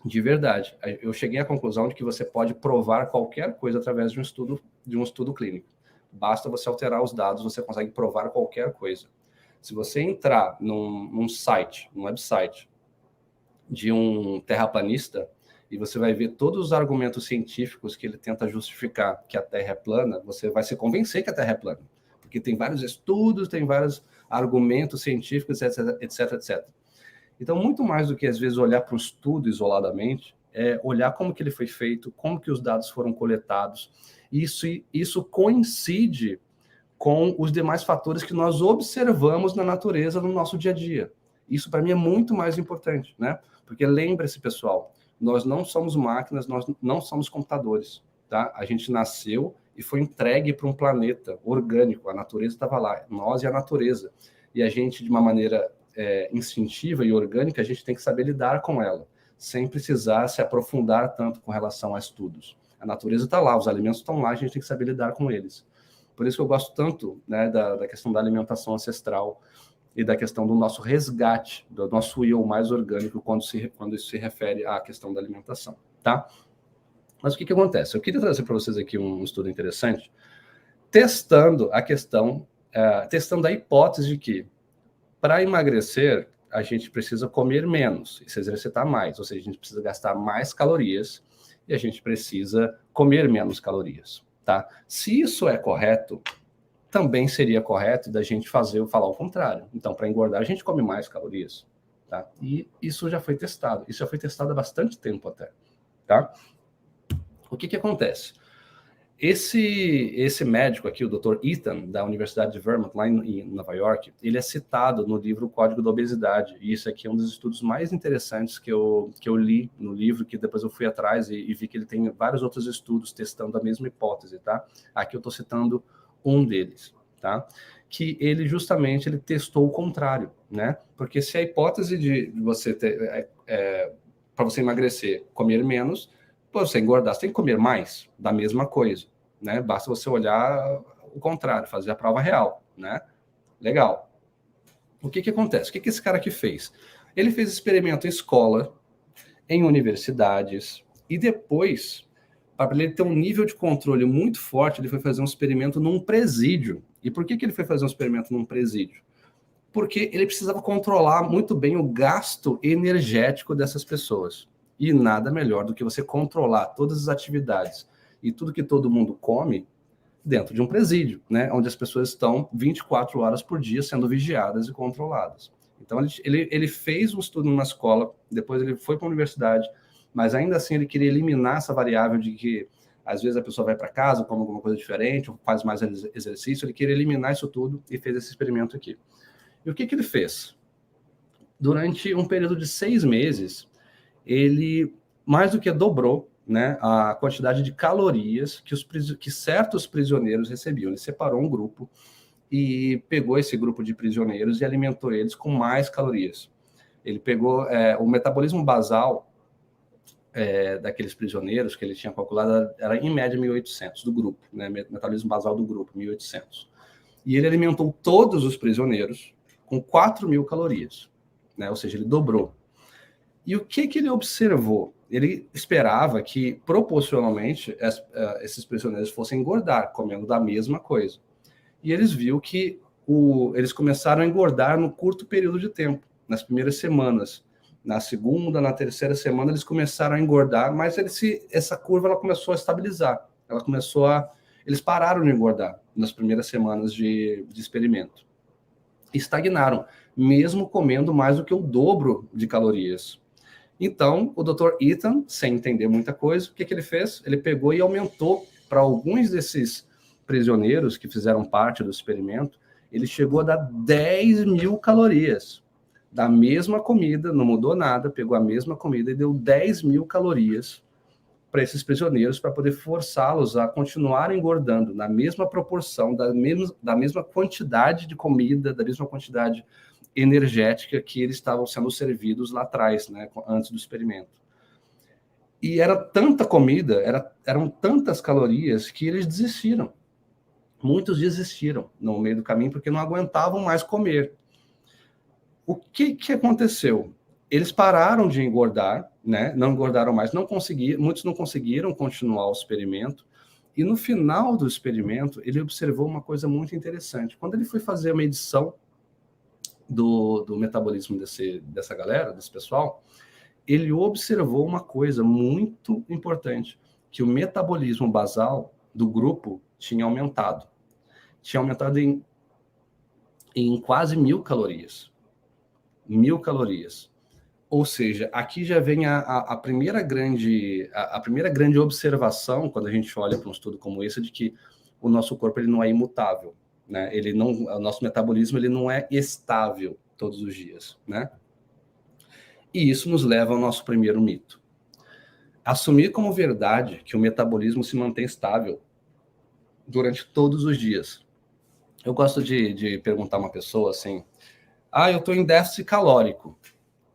de verdade, eu cheguei à conclusão de que você pode provar qualquer coisa através de um estudo clínico. Basta você alterar os dados, você consegue provar qualquer coisa. Se você entrar num site, num website de um terraplanista, e você vai ver todos os argumentos científicos que ele tenta justificar que a Terra é plana, você vai se convencer que a Terra é plana. Porque tem vários estudos, tem vários argumentos científicos, etc, etc, etc. Então, muito mais do que, às vezes, olhar para um estudo isoladamente, é olhar como que ele foi feito, como que os dados foram coletados. Isso coincide com os demais fatores que nós observamos na natureza no nosso dia a dia. Isso, para mim, é muito mais importante, né? Porque lembre-se, pessoal, nós não somos máquinas, nós não somos computadores, tá? A gente nasceu e foi entregue para um planeta orgânico, a natureza estava lá, nós e a natureza. E a gente, de uma maneira instintiva e orgânica, a gente tem que saber lidar com ela, sem precisar se aprofundar tanto com relação a estudos. A natureza está lá, os alimentos estão lá, a gente tem que saber lidar com eles. Por isso que eu gosto tanto, né, da questão da alimentação ancestral e da questão do nosso resgate, do nosso eu mais orgânico, quando isso se refere à questão da alimentação, tá? Mas o que acontece? Eu queria trazer para vocês aqui um estudo interessante, testando a questão, testando a hipótese de que para emagrecer, a gente precisa comer menos e se exercitar mais, ou seja, a gente precisa gastar mais calorias e a gente precisa comer menos calorias, tá? Se isso é correto, também seria correto da gente falar o contrário. Então, para engordar, a gente come mais calorias. tá? E isso já foi testado. Isso já foi testado há bastante tempo até, tá? O que acontece? Esse médico aqui, o Dr. Ethan, da Universidade de Vermont, lá em Nova York, ele é citado no livro Código da Obesidade. E isso aqui é um dos estudos mais interessantes que eu li no livro, que depois eu fui atrás e vi que ele tem vários outros estudos testando a mesma hipótese, tá? Aqui eu estou citando um deles, tá? Que ele justamente ele testou o contrário, né? Porque se a hipótese de você ter, para você emagrecer, comer menos, para você engordar, você tem que comer mais da mesma coisa, né? Basta você olhar o contrário, fazer a prova real, né? Legal. O que acontece? O que esse cara aqui fez? Ele fez experimento em escola, em universidades, e depois, para ele ter um nível de controle muito forte, ele foi fazer um experimento num presídio. E por que ele foi fazer um experimento num presídio? Porque ele precisava controlar muito bem o gasto energético dessas pessoas. E nada melhor do que você controlar todas as atividades e tudo que todo mundo come dentro de um presídio, né? Onde as pessoas estão 24 horas por dia sendo vigiadas e controladas. Então, ele fez um estudo numa escola, depois ele foi para a universidade, mas ainda assim ele queria eliminar essa variável de que às vezes a pessoa vai para casa, come alguma coisa diferente, ou faz mais exercício, ele queria eliminar isso tudo e fez esse experimento aqui. E o que ele fez? Durante um período de 6 meses, ele mais do que dobrou, né, a quantidade de calorias que certos prisioneiros recebiam. Ele separou um grupo e pegou esse grupo de prisioneiros e alimentou eles com mais calorias. Ele pegou o metabolismo basal daqueles prisioneiros que ele tinha calculado, era em média 1.800 do grupo, né, metabolismo basal do grupo, 1.800. E ele alimentou todos os prisioneiros com 4.000 calorias, né, ou seja, ele dobrou. E o que ele observou? Ele esperava que, proporcionalmente, esses prisioneiros fossem engordar, comendo da mesma coisa. E eles viram que eles começaram a engordar no curto período de tempo, nas primeiras semanas. Na segunda, na terceira semana, eles começaram a engordar, mas essa curva ela começou a estabilizar. Eles pararam de engordar nas primeiras semanas de experimento. Estagnaram, mesmo comendo mais do que o dobro de calorias. Então, o Dr. Ethan, sem entender muita coisa, o que ele fez? Ele pegou e aumentou para alguns desses prisioneiros que fizeram parte do experimento, ele chegou a dar 10.000 calorias da mesma comida, não mudou nada, pegou a mesma comida e deu 10.000 calorias para esses prisioneiros, para poder forçá-los a continuar engordando na mesma proporção, da mesma quantidade de comida, da mesma quantidade energética que eles estavam sendo servidos lá atrás, né, antes do experimento. E era tanta comida, eram tantas calorias que eles desistiram. Muitos desistiram no meio do caminho porque não aguentavam mais comer. O que aconteceu? Eles pararam de engordar, né? Não engordaram mais, muitos não conseguiram continuar o experimento. E no final do experimento, ele observou uma coisa muito interessante. Quando ele foi fazer a medição do metabolismo dessa galera, desse pessoal, ele observou uma coisa muito importante, que o metabolismo basal do grupo tinha aumentado. Tinha aumentado em quase 1.000 calorias. 1.000 calorias. Ou seja, aqui já vem a primeira grande observação, quando a gente olha para um estudo como esse, de que o nosso corpo ele não é imutável. Né? O nosso metabolismo ele não é estável todos os dias, né? E isso nos leva ao nosso primeiro mito. Assumir como verdade que o metabolismo se mantém estável durante todos os dias. Eu gosto de perguntar a uma pessoa assim, eu estou em déficit calórico.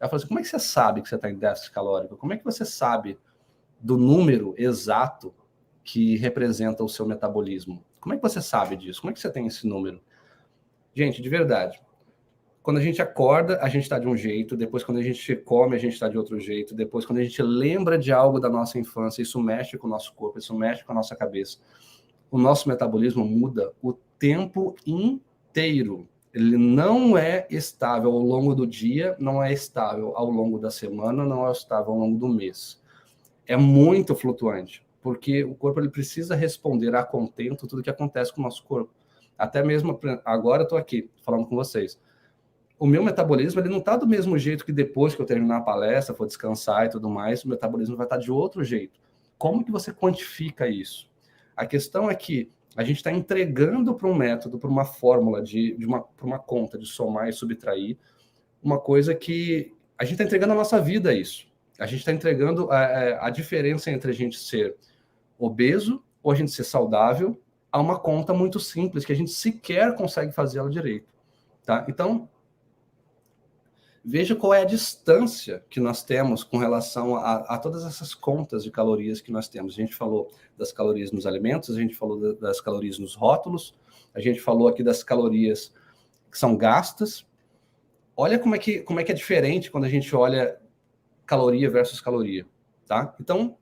Ela fala assim, como é que você sabe que você está em déficit calórico? Como é que você sabe do número exato que representa o seu metabolismo? Como é que você sabe disso? Como é que você tem esse número? Gente, de verdade, quando a gente acorda, a gente está de um jeito, depois quando a gente come, a gente está de outro jeito, depois quando a gente lembra de algo da nossa infância, isso mexe com o nosso corpo, isso mexe com a nossa cabeça. O nosso metabolismo muda o tempo inteiro. Ele não é estável ao longo do dia, não é estável ao longo da semana, não é estável ao longo do mês. É muito flutuante, porque o corpo ele precisa responder a contento tudo que acontece com o nosso corpo. Até mesmo agora eu estou aqui falando com vocês. o meu metabolismo ele não está do mesmo jeito que depois que eu terminar a palestra, for descansar e tudo mais, o metabolismo vai estar de outro jeito. Como que você quantifica isso? A questão é que a gente está entregando para um método, para uma fórmula, para uma conta de somar e subtrair, uma coisa que a gente está entregando a nossa vida a isso. A gente está entregando a diferença entre a gente ser obeso ou a gente ser saudável a uma conta muito simples, que a gente sequer consegue fazer ela direito. Tá? Então, veja qual é a distância que nós temos com relação a todas essas contas de calorias que nós temos. A gente falou das calorias nos alimentos, a gente falou das calorias nos rótulos, a gente falou aqui das calorias que são gastas. Olha como é que é diferente quando a gente olha caloria versus caloria, tá? Então,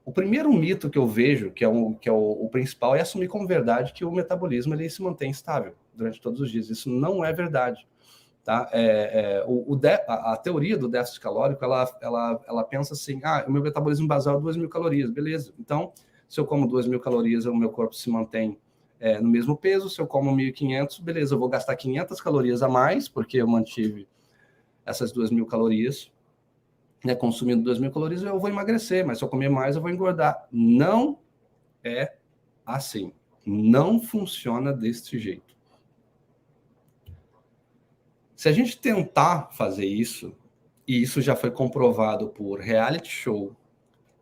o primeiro mito que eu vejo, que é o principal, é assumir como verdade que o metabolismo ele se mantém estável durante todos os dias. Isso não é verdade. Tá? A teoria do déficit calórico, ela pensa assim, o meu metabolismo basal é 2.000 calorias, beleza. Então, se eu como 2.000 calorias, o meu corpo se mantém no mesmo peso. Se eu como 1.500, beleza, eu vou gastar 500 calorias a mais, porque eu mantive essas 2.000 calorias, né, consumindo 2.000 calorias, eu vou emagrecer, mas se eu comer mais, eu vou engordar. Não é assim. Não funciona desse jeito. Se a gente tentar fazer isso, e isso já foi comprovado por reality show,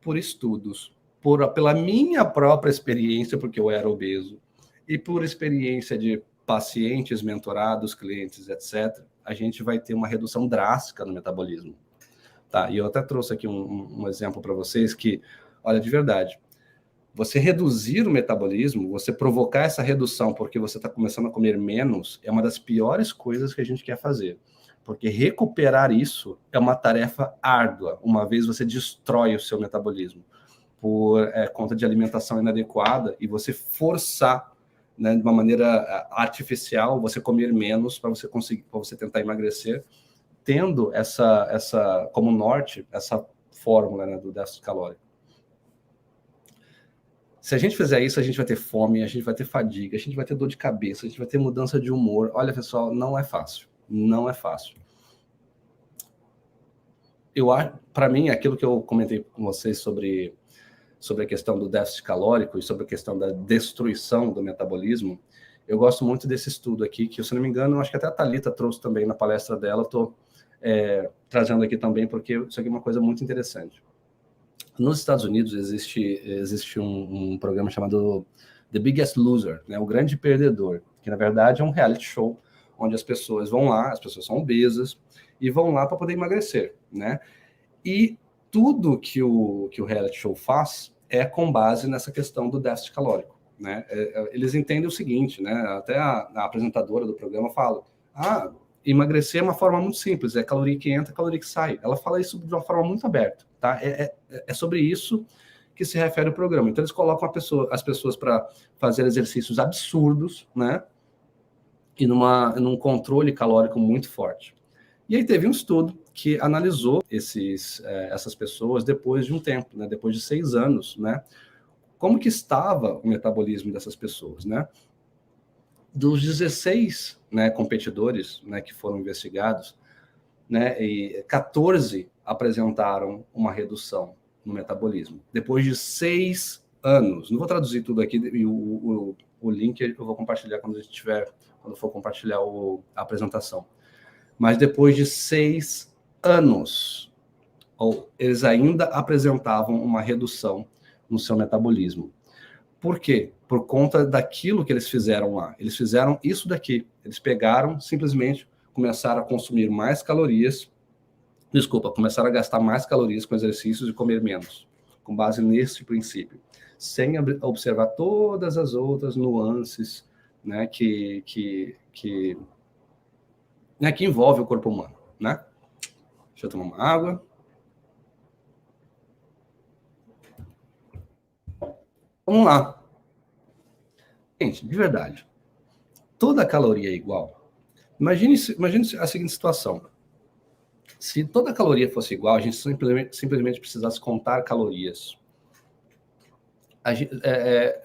por estudos, pela minha própria experiência, porque eu era obeso, e por experiência de pacientes, mentorados, clientes, etc., a gente vai ter uma redução drástica no metabolismo. Tá? E eu até trouxe aqui um exemplo para vocês que, olha, de verdade, você reduzir o metabolismo, você provocar essa redução porque você está começando a comer menos, é uma das piores coisas que a gente quer fazer. Porque recuperar isso é uma tarefa árdua, uma vez você destrói o seu metabolismo por conta de alimentação inadequada e você forçar, né, de uma maneira artificial, você comer menos para você conseguir, para você tentar emagrecer, tendo essa como norte, essa fórmula, né, do déficit calórico. Se a gente fizer isso, a gente vai ter fome, a gente vai ter fadiga, a gente vai ter dor de cabeça, a gente vai ter mudança de humor. Olha, pessoal, não é fácil. Não é fácil. Para mim, aquilo que eu comentei com vocês sobre a questão do déficit calórico e sobre a questão da destruição do metabolismo, eu gosto muito desse estudo aqui, que, se não me engano, acho que até a Thalita trouxe também na palestra dela, estou trazendo aqui também, porque isso aqui é uma coisa muito interessante. Nos Estados Unidos existe um programa chamado The Biggest Loser, né? O Grande Perdedor, que na verdade é um reality show onde as pessoas vão lá, as pessoas são obesas e vão lá para poder emagrecer, né? E tudo que o reality show faz é com base nessa questão do déficit calórico, né? Eles entendem o seguinte, né? Até a apresentadora do programa fala: emagrecer é uma forma muito simples, é caloria que entra, caloria que sai. Ela fala isso de uma forma muito aberta, tá? É sobre isso que se refere o programa. Então, eles colocam as pessoas para fazer exercícios absurdos, né? E num controle calórico muito forte. E aí teve um estudo que analisou essas pessoas depois de um tempo, né? Depois de 6 anos, né? Como que estava o metabolismo dessas pessoas, né? Dos 16, né, competidores, né, que foram investigados, né, e 14 apresentaram uma redução no metabolismo. Depois de 6 anos. Não vou traduzir tudo aqui, e o link eu vou compartilhar quando for compartilhar a apresentação. Mas depois de 6 anos, eles ainda apresentavam uma redução no seu metabolismo. Por quê? Por conta daquilo que eles fizeram lá. Eles fizeram isso daqui. Eles pegaram, simplesmente, começaram a consumir mais calorias. Começaram a gastar mais calorias com exercícios e comer menos. Com base nesse princípio. Sem observar todas as outras nuances, né, que envolve o corpo humano, né? Deixa eu tomar uma água. Vamos lá. Gente, de verdade, toda caloria é igual. Imagine a seguinte situação. Se toda caloria fosse igual, a gente simplesmente precisasse contar calorias.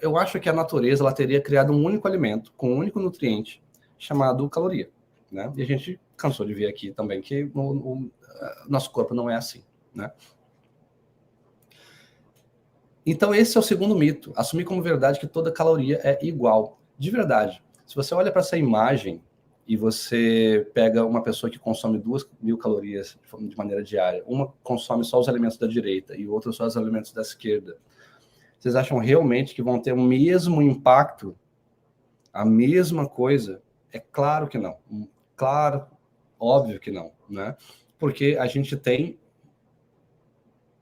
Eu acho que a natureza ela teria criado um único alimento, com um único nutriente, chamado caloria. Né? E a gente cansou de ver aqui também que o nosso corpo não é assim, né? Então, esse é o segundo mito. Assumir como verdade que toda caloria é igual. De verdade. Se você olha para essa imagem e você pega uma pessoa que consome 2.000 calorias de maneira diária, uma consome só os alimentos da direita e outra só os alimentos da esquerda, vocês acham realmente que vão ter o mesmo impacto? A mesma coisa? É claro que não. Claro, óbvio que não, né? Porque a gente tem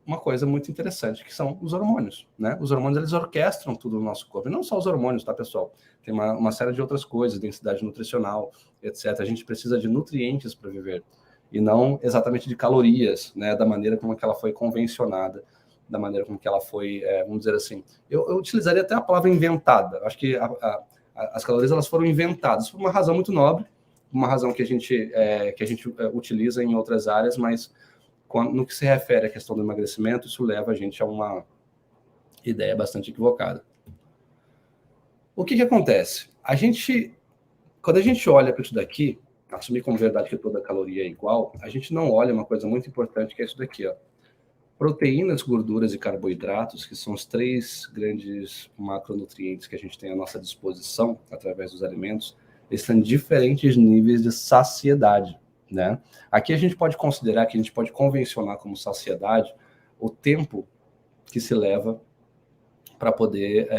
uma coisa muito interessante, que são os hormônios, né? Os hormônios, eles orquestram tudo no nosso corpo. E não só os hormônios, tá, pessoal? Tem uma série de outras coisas, densidade nutricional, etc. A gente precisa de nutrientes para viver. E não exatamente de calorias, né? Da maneira como que ela foi convencionada, da maneira como que ela foi, vamos dizer assim... Eu utilizaria até a palavra inventada. Acho que as calorias, elas foram inventadas por uma razão muito nobre, uma razão que a gente utiliza em outras áreas, mas... no que se refere à questão do emagrecimento, isso leva a gente a uma ideia bastante equivocada. O que acontece? Quando a gente olha para isso daqui, assumir como verdade que toda caloria é igual, a gente não olha uma coisa muito importante, que é isso daqui, ó. Proteínas, gorduras e carboidratos, que são os 3 grandes macronutrientes que a gente tem à nossa disposição através dos alimentos, eles têm diferentes níveis de saciedade, né? Aqui a gente pode considerar, que a gente pode convencionar como saciedade o tempo que se leva para poder,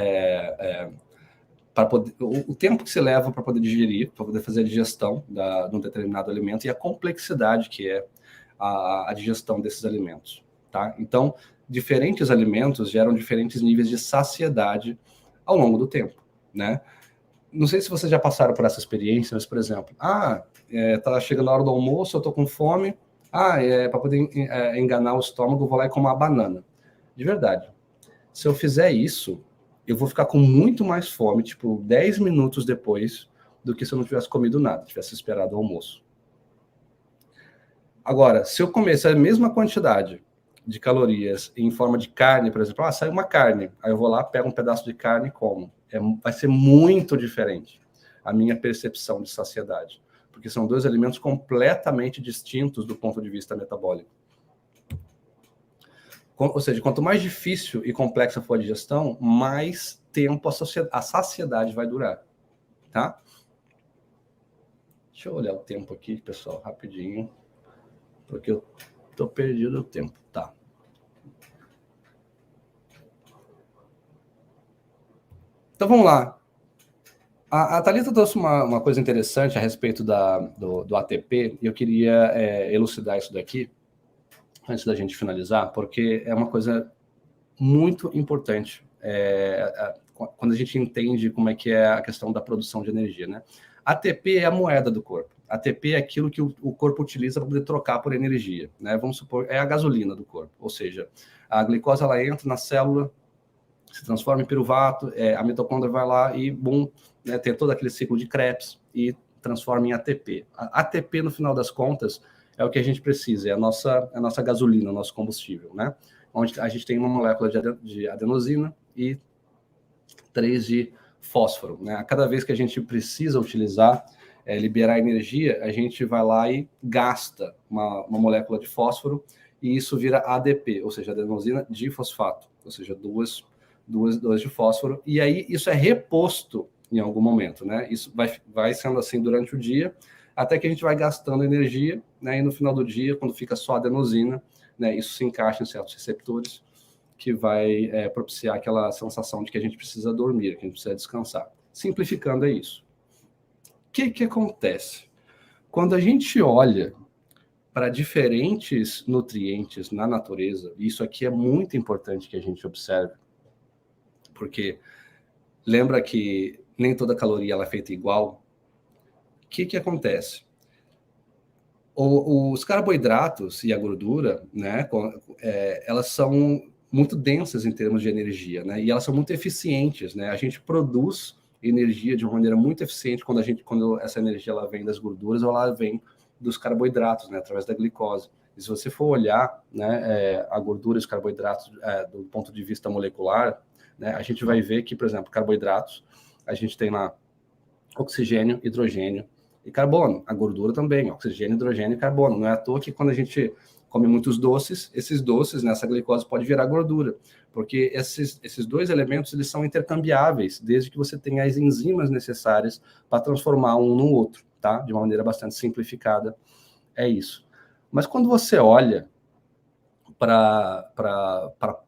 o tempo que se leva para poder digerir, para poder fazer a digestão de um determinado alimento e a complexidade que é a digestão desses alimentos, tá? Então, diferentes alimentos geram diferentes níveis de saciedade ao longo do tempo, né? Não sei se vocês já passaram por essa experiência, mas, por exemplo, tá chegando a hora do almoço, eu tô com fome, para poder enganar o estômago, eu vou lá e como uma banana. De verdade, se eu fizer isso, eu vou ficar com muito mais fome, tipo, 10 minutos depois, do que se eu não tivesse comido nada, tivesse esperado o almoço. Agora, se eu comer essa mesma quantidade de calorias em forma de carne, por exemplo, sai uma carne, aí eu vou lá, pego um pedaço de carne e como. Vai ser muito diferente a minha percepção de saciedade, porque são 2 alimentos completamente distintos do ponto de vista metabólico. Ou seja, quanto mais difícil e complexa for a digestão, mais tempo a saciedade vai durar, tá? Deixa eu olhar o tempo aqui, pessoal, rapidinho, porque eu tô perdido o tempo, tá? Então vamos lá. A Thalita trouxe uma coisa interessante a respeito do ATP, e eu queria elucidar isso daqui, antes da gente finalizar, porque é uma coisa muito importante quando a gente entende como é que é a questão da produção de energia, né? ATP é a moeda do corpo. ATP é aquilo que o corpo utiliza para poder trocar por energia, né? Vamos supor, é a gasolina do corpo, ou seja, a glicose ela entra na célula, se transforma em piruvato, a mitocôndria vai lá e, né, tem todo aquele ciclo de Krebs e transforma em ATP. A ATP, no final das contas, é o que a gente precisa, é a nossa gasolina, o nosso combustível, né? Onde a gente tem uma molécula de adenosina e 3 de fósforo, né? A cada vez que a gente precisa utilizar, liberar energia, a gente vai lá e gasta uma molécula de fósforo e isso vira ADP, ou seja, adenosina difosfato, ou seja, duas de fósforo, e aí isso é reposto em algum momento, né? Isso vai sendo assim durante o dia, até que a gente vai gastando energia, né? E no final do dia, quando fica só adenosina, né? Isso se encaixa em certos receptores, que vai propiciar aquela sensação de que a gente precisa dormir, que a gente precisa descansar. Simplificando, é isso. O que acontece? Quando a gente olha para diferentes nutrientes na natureza, isso aqui é muito importante que a gente observe, porque lembra que nem toda caloria ela é feita igual. O que acontece? Os carboidratos e a gordura, né, elas são muito densas em termos de energia, né, e elas são muito eficientes, né, a gente produz energia de uma maneira muito eficiente quando essa energia ela vem das gorduras ou ela vem dos carboidratos, né, através da glicose. E se você for olhar, né, a gordura e os carboidratos do ponto de vista molecular, né, a gente vai ver que, por exemplo, carboidratos, a gente tem lá oxigênio, hidrogênio, e carbono. A gordura também, oxigênio, hidrogênio e carbono. Não é à toa que quando a gente come muitos doces, esses doces, né, essa glicose pode virar gordura, porque esses dois elementos eles são intercambiáveis, desde que você tenha as enzimas necessárias para transformar um no outro, tá? De uma maneira bastante simplificada, é isso. Mas quando você olha para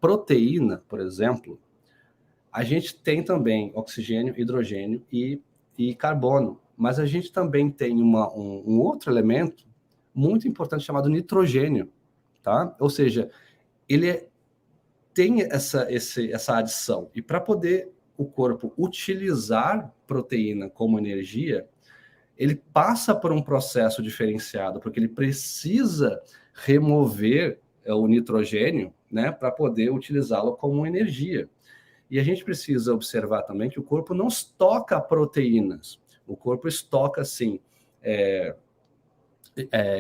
proteína, por exemplo, a gente tem também oxigênio, hidrogênio e carbono, mas a gente também tem um outro elemento muito importante chamado nitrogênio, tá? Ou seja, ele tem essa adição. E para poder o corpo utilizar proteína como energia, ele passa por um processo diferenciado, porque ele precisa remover o nitrogênio, né, para poder utilizá-lo como energia. E a gente precisa observar também que o corpo não estoca proteínas. O corpo estoca, sim,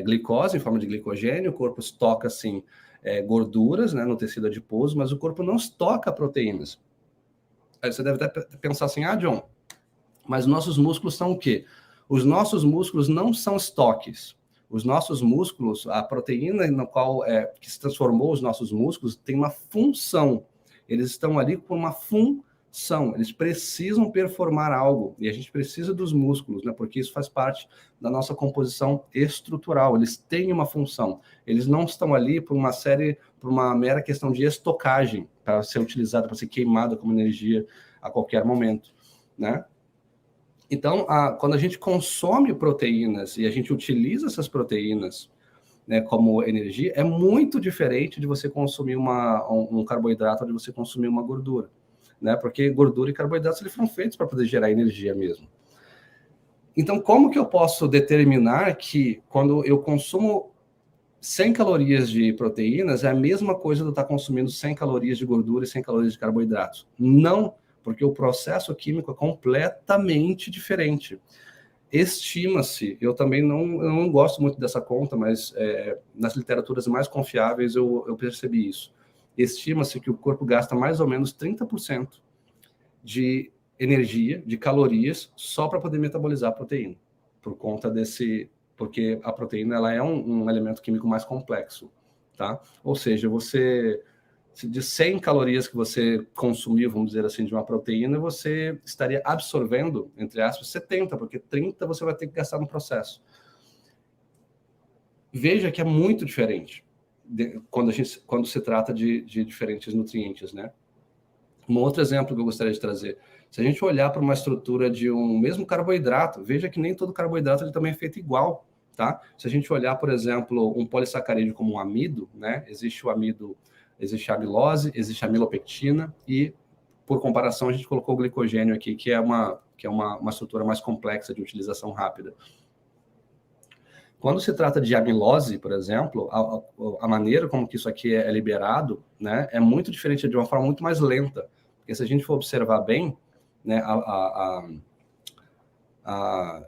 glicose em forma de glicogênio, o corpo estoca, sim, gorduras, né, no tecido adiposo, mas o corpo não estoca proteínas. Aí você deve até pensar assim, John, mas nossos músculos são o quê? Os nossos músculos não são estoques. Os nossos músculos, a proteína no qual que se transformou os nossos músculos tem uma função. Eles estão ali com uma função. Eles precisam performar algo. E a gente precisa dos músculos, né? Porque isso faz parte da nossa composição estrutural. Eles têm uma função. Eles não estão ali por uma mera questão de estocagem, para ser utilizada, para ser queimada como energia a qualquer momento, né? Então, quando a gente consome proteínas e a gente utiliza essas proteínas, né, como energia, é muito diferente de você consumir um carboidrato ou de você consumir uma gordura, né? Porque gordura e carboidratos eles foram feitos para poder gerar energia mesmo. Então, como que eu posso determinar que quando eu consumo 100 calorias de proteínas é a mesma coisa de eu estar consumindo 100 calorias de gordura e 100 calorias de carboidratos? Não, porque o processo químico é completamente diferente. Estima-se, eu também não gosto muito dessa conta, mas nas literaturas mais confiáveis eu percebi isso. Estima-se que o corpo gasta mais ou menos 30% de energia, de calorias, só para poder metabolizar a proteína, por conta porque a proteína ela é um elemento químico mais complexo, tá? Ou seja, de 100 calorias que você consumiu, vamos dizer assim, de uma proteína, você estaria absorvendo, entre aspas, 70, porque 30 você vai ter que gastar no processo. Veja que é muito diferente quando se trata de diferentes nutrientes, né? Um outro exemplo que eu gostaria de trazer, se a gente olhar para uma estrutura de um mesmo carboidrato, veja que nem todo carboidrato ele também é feito igual, tá? Se a gente olhar, por exemplo, um polissacarídeo como um amido, né? Existe o amido, existe a amilose, existe a amilopectina e, por comparação, a gente colocou o glicogênio aqui, que é uma estrutura mais complexa de utilização rápida. Quando se trata de amilose, por exemplo, a maneira como que isso aqui é liberado, né, é muito diferente, de uma forma muito mais lenta. Porque se a gente for observar bem, né,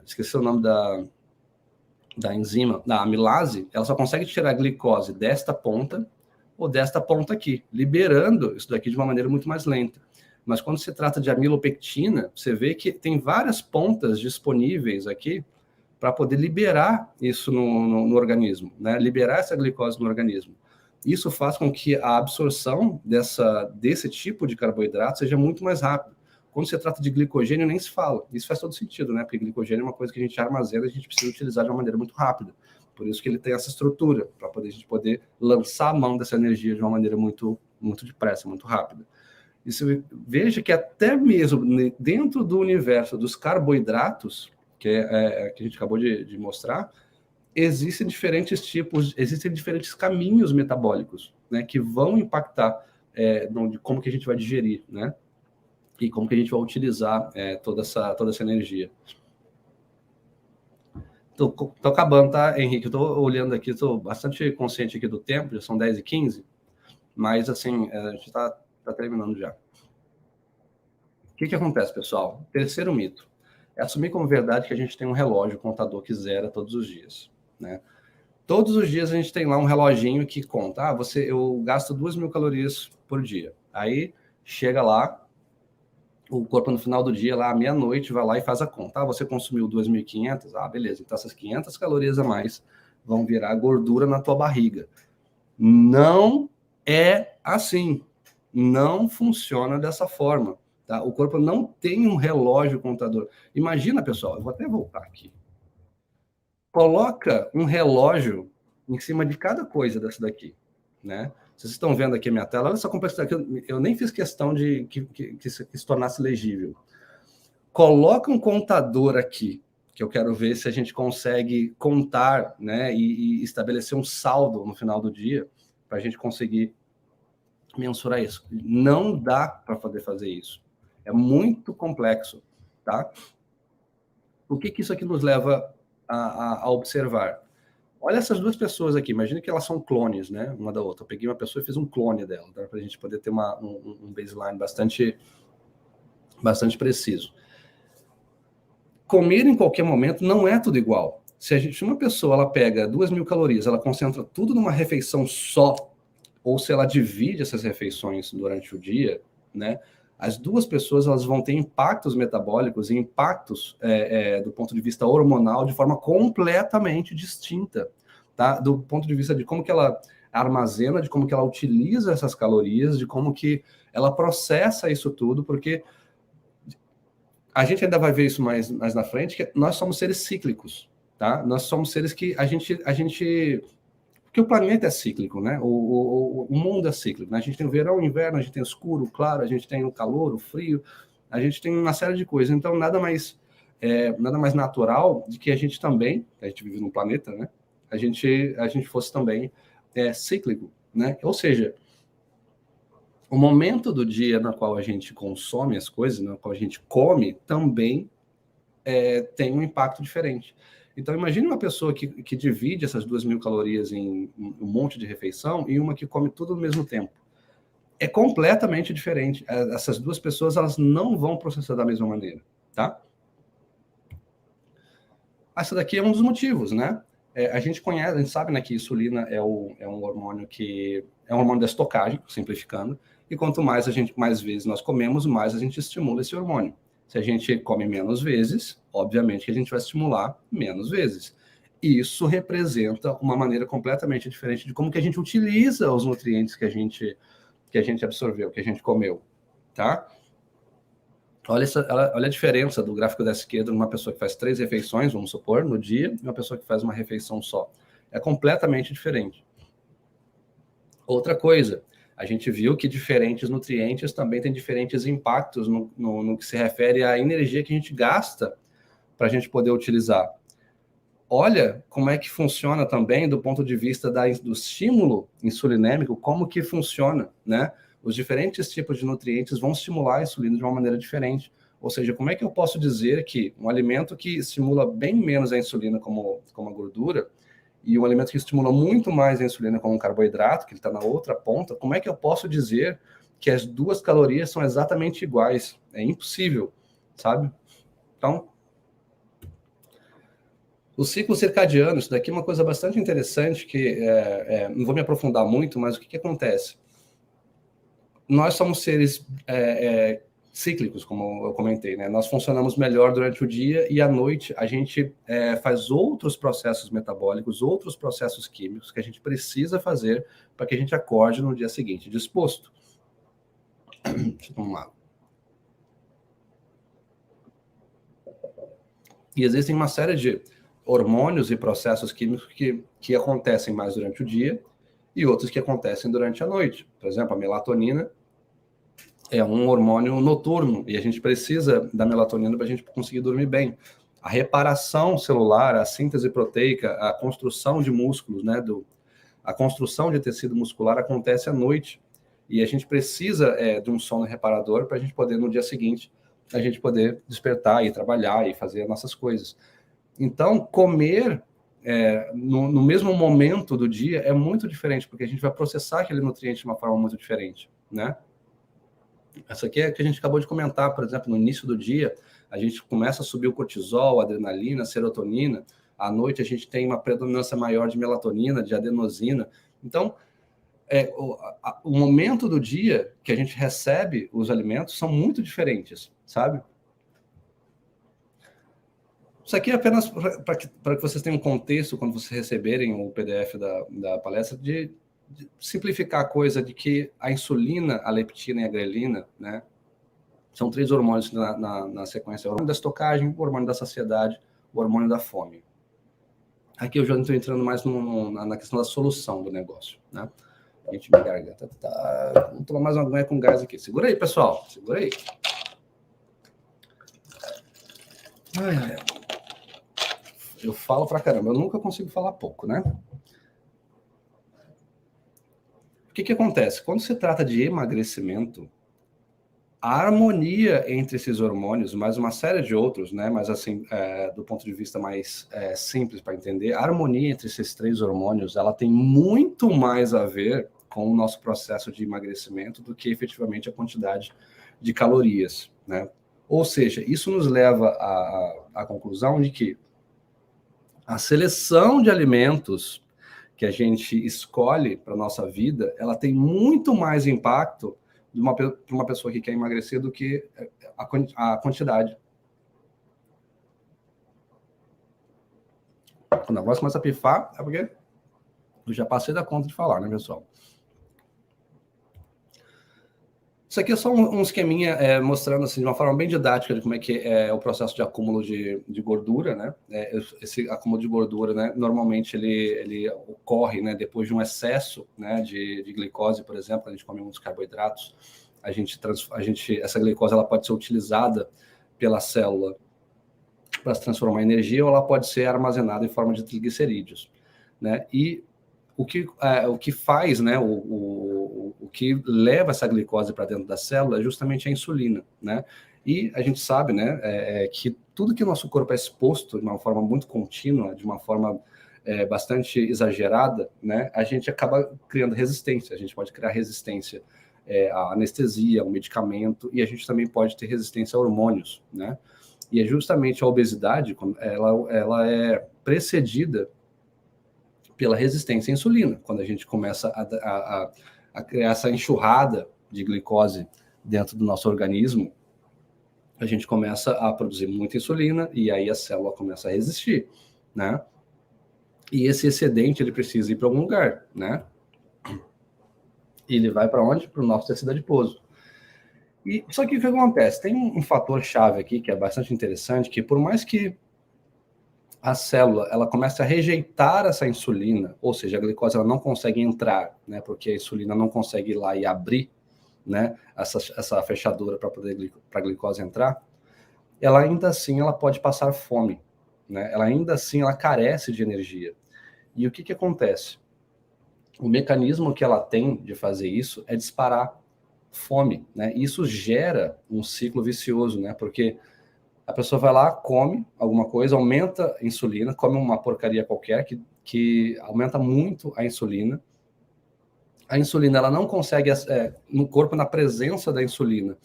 esqueci o nome da enzima, da amilase, ela só consegue tirar a glicose desta ponta ou desta ponta aqui, liberando isso daqui de uma maneira muito mais lenta. Mas quando se trata de amilopectina, você vê que tem várias pontas disponíveis aqui para poder liberar isso no organismo, né? Liberar essa glicose no organismo. Isso faz com que a absorção desse tipo de carboidrato seja muito mais rápida. Quando se trata de glicogênio, nem se fala. Isso faz todo sentido, né? Porque glicogênio é uma coisa que a gente armazena e a gente precisa utilizar de uma maneira muito rápida. Por isso que ele tem essa estrutura, para a gente poder lançar a mão dessa energia de uma maneira muito, muito depressa, muito rápida. Veja que até mesmo dentro do universo dos carboidratos, que a gente acabou de mostrar, existem diferentes caminhos metabólicos, né, que vão impactar de como que a gente vai digerir, né, e como que a gente vai utilizar toda essa energia. Tô acabando, tá, Henrique? Eu tô olhando aqui, tô bastante consciente aqui do tempo, já são 10h15, mas, assim, a gente tá terminando já. O que acontece, pessoal? Terceiro mito. É assumir como verdade que a gente tem um relógio, um contador que zera todos os dias, né? Todos os dias a gente tem lá um reloginho que conta, eu gasto 2.000 calorias por dia. Aí chega lá o corpo no final do dia, lá à meia-noite, vai lá e faz a conta. Você consumiu 2.500? Beleza. Então essas 500 calorias a mais vão virar gordura na tua barriga. Não é assim. Não funciona dessa forma. Tá? O corpo não tem um relógio contador. Imagina, pessoal, eu vou até voltar aqui. Coloca um relógio em cima de cada coisa dessa daqui, né? Vocês estão vendo aqui a minha tela, olha essa complexidade, eu nem fiz questão de que se tornasse legível. Coloca um contador aqui, que eu quero ver se a gente consegue contar, né, e estabelecer um saldo no final do dia, para a gente conseguir mensurar isso. Não dá para poder fazer isso. É muito complexo, tá? O que isso aqui nos leva a observar? Olha essas duas pessoas aqui, imagina que elas são clones, né, uma da outra. Eu peguei uma pessoa e fiz um clone dela, tá? Para a gente poder ter um baseline bastante preciso. Comer em qualquer momento não é tudo igual. Se uma pessoa ela pega 2.000 calorias, ela concentra tudo numa refeição só, ou se ela divide essas refeições durante o dia, né, as duas pessoas elas vão ter impactos metabólicos e impactos do ponto de vista hormonal de forma completamente distinta, tá? Do ponto de vista de como que ela armazena, de como que ela utiliza essas calorias, de como que ela processa isso tudo, porque a gente ainda vai ver isso mais na frente, que nós somos seres cíclicos, tá? Nós somos seres que a gente porque o planeta é cíclico, né? O mundo é cíclico, né? A gente tem o verão, o inverno, a gente tem o escuro, o claro, a gente tem o calor, o frio, a gente tem uma série de coisas. Então, nada mais natural de que a gente também, a gente vive num planeta, né? A gente fosse também cíclico, né? Ou seja, o momento do dia na qual a gente consome as coisas, na qual a gente come, também tem um impacto diferente. Então, imagine uma pessoa que divide essas 2.000 calorias em um monte de refeição e uma que come tudo ao mesmo tempo. É completamente diferente. Essas duas pessoas, elas não vão processar da mesma maneira, tá? Essa daqui é um dos motivos, né? A gente conhece, a gente sabe, né, que insulina é um hormônio que é um hormônio da estocagem, simplificando, e quanto mais vezes nós comemos, mais a gente estimula esse hormônio. Se a gente come menos vezes, obviamente que a gente vai estimular menos vezes. Isso representa uma maneira completamente diferente de como que a gente utiliza os nutrientes que a gente absorveu, que a gente comeu, tá? Olha a diferença do gráfico da esquerda numa pessoa que faz 3 refeições, vamos supor, no dia, e uma pessoa que faz uma refeição só. É completamente diferente. Outra coisa, a gente viu que diferentes nutrientes também têm diferentes impactos no que se refere à energia que a gente gasta para a gente poder utilizar. Olha como é que funciona também do ponto de vista do estímulo insulinêmico, como que funciona, né? Os diferentes tipos de nutrientes vão estimular a insulina de uma maneira diferente. Ou seja, como é que eu posso dizer que um alimento que estimula bem menos a insulina como a gordura, e um alimento que estimula muito mais a insulina como um carboidrato, que ele está na outra ponta, como é que eu posso dizer que as duas calorias são exatamente iguais? É impossível, sabe? Então, o ciclo circadiano, isso daqui é uma coisa bastante interessante, que não vou me aprofundar muito, mas o que acontece? Nós somos seres cíclicos, como eu comentei, né? Nós funcionamos melhor durante o dia e à noite a gente faz outros processos metabólicos, outros processos químicos que a gente precisa fazer para que a gente acorde no dia seguinte disposto. Deixa eu tomar uma água. E existem uma série de hormônios e processos químicos que acontecem mais durante o dia e outros que acontecem durante a noite. Por exemplo, a melatonina é um hormônio noturno e a gente precisa da melatonina para a gente conseguir dormir bem. A reparação celular, a síntese proteica, a construção de músculos, né, a construção de tecido muscular acontece à noite. E a gente precisa de um sono reparador para a gente poder, no dia seguinte, a gente poder despertar e trabalhar e fazer as nossas coisas. Então, comer no mesmo momento do dia é muito diferente, porque a gente vai processar aquele nutriente de uma forma muito diferente, né? Essa aqui é a que a gente acabou de comentar, por exemplo, no início do dia, a gente começa a subir o cortisol, a adrenalina, a serotonina. À noite a gente tem uma predominância maior de melatonina, de adenosina. Então, o momento do dia que a gente recebe os alimentos são muito diferentes, sabe? Isso aqui é apenas para que vocês tenham um contexto, quando vocês receberem o PDF da palestra, de simplificar a coisa de que a insulina, a leptina e a grelina, né, são 3 hormônios na sequência: o hormônio da estocagem, o hormônio da saciedade, o hormônio da fome. Aqui eu já estou entrando mais na questão da solução do negócio, né? Gente, minha garganta tá... Vamos tomar mais uma aguinha com gás aqui. Segura aí, pessoal. Segura aí. Ai. Eu falo pra caramba. Eu nunca consigo falar pouco, né? O que acontece? Quando se trata de emagrecimento, a harmonia entre esses hormônios, mais uma série de outros, né? Mas assim, do ponto de vista mais simples para entender, a harmonia entre esses 3 hormônios, ela tem muito mais a ver com o nosso processo de emagrecimento do que efetivamente a quantidade de calorias, né? Ou seja, isso nos leva à conclusão de que a seleção de alimentos que a gente escolhe para a nossa vida, ela tem muito mais impacto para uma pessoa que quer emagrecer do que a quantidade. Quando a voz começa a pifar, é porque eu já passei da conta de falar, né, pessoal? Isso aqui é só um esqueminha mostrando assim, de uma forma bem didática de como é que é o processo de acúmulo de gordura, né? Esse acúmulo de gordura, né? Normalmente ele ocorre, né, depois de um excesso, né, de glicose, por exemplo. A gente come muitos carboidratos. Essa glicose ela pode ser utilizada pela célula para se transformar em energia, ou ela pode ser armazenada em forma de triglicerídeos, né? E o que faz, né, o que leva essa glicose para dentro da célula é justamente a insulina, né? E a gente sabe, né, que tudo que o nosso corpo é exposto de uma forma muito contínua, de uma forma bastante exagerada, né, a gente acaba criando resistência. A gente pode criar resistência à anestesia, ao medicamento, e a gente também pode ter resistência a hormônios, né? E é justamente a obesidade, ela é precedida pela resistência à insulina, quando a gente começa a criar essa enxurrada de glicose dentro do nosso organismo, a gente começa a produzir muita insulina e aí a célula começa a resistir, né? E esse excedente, ele precisa ir para algum lugar, né? E ele vai para onde? Para o nosso tecido adiposo. E só que o que acontece? Tem um fator chave aqui que é bastante interessante, que por mais que a célula ela começa a rejeitar essa insulina, ou seja, a glicose ela não consegue entrar, né, porque a insulina não consegue ir lá e abrir, né, essa fechadura para a glicose entrar, ela ainda assim ela pode passar fome, né? Ela ainda assim ela carece de energia. E o que acontece? O mecanismo que ela tem de fazer isso é disparar fome, né? E isso gera um ciclo vicioso, né? Porque a pessoa vai lá, come alguma coisa, aumenta a insulina, come uma porcaria qualquer que aumenta muito a insulina. A insulina ela não consegue, no corpo, na presença da insulina,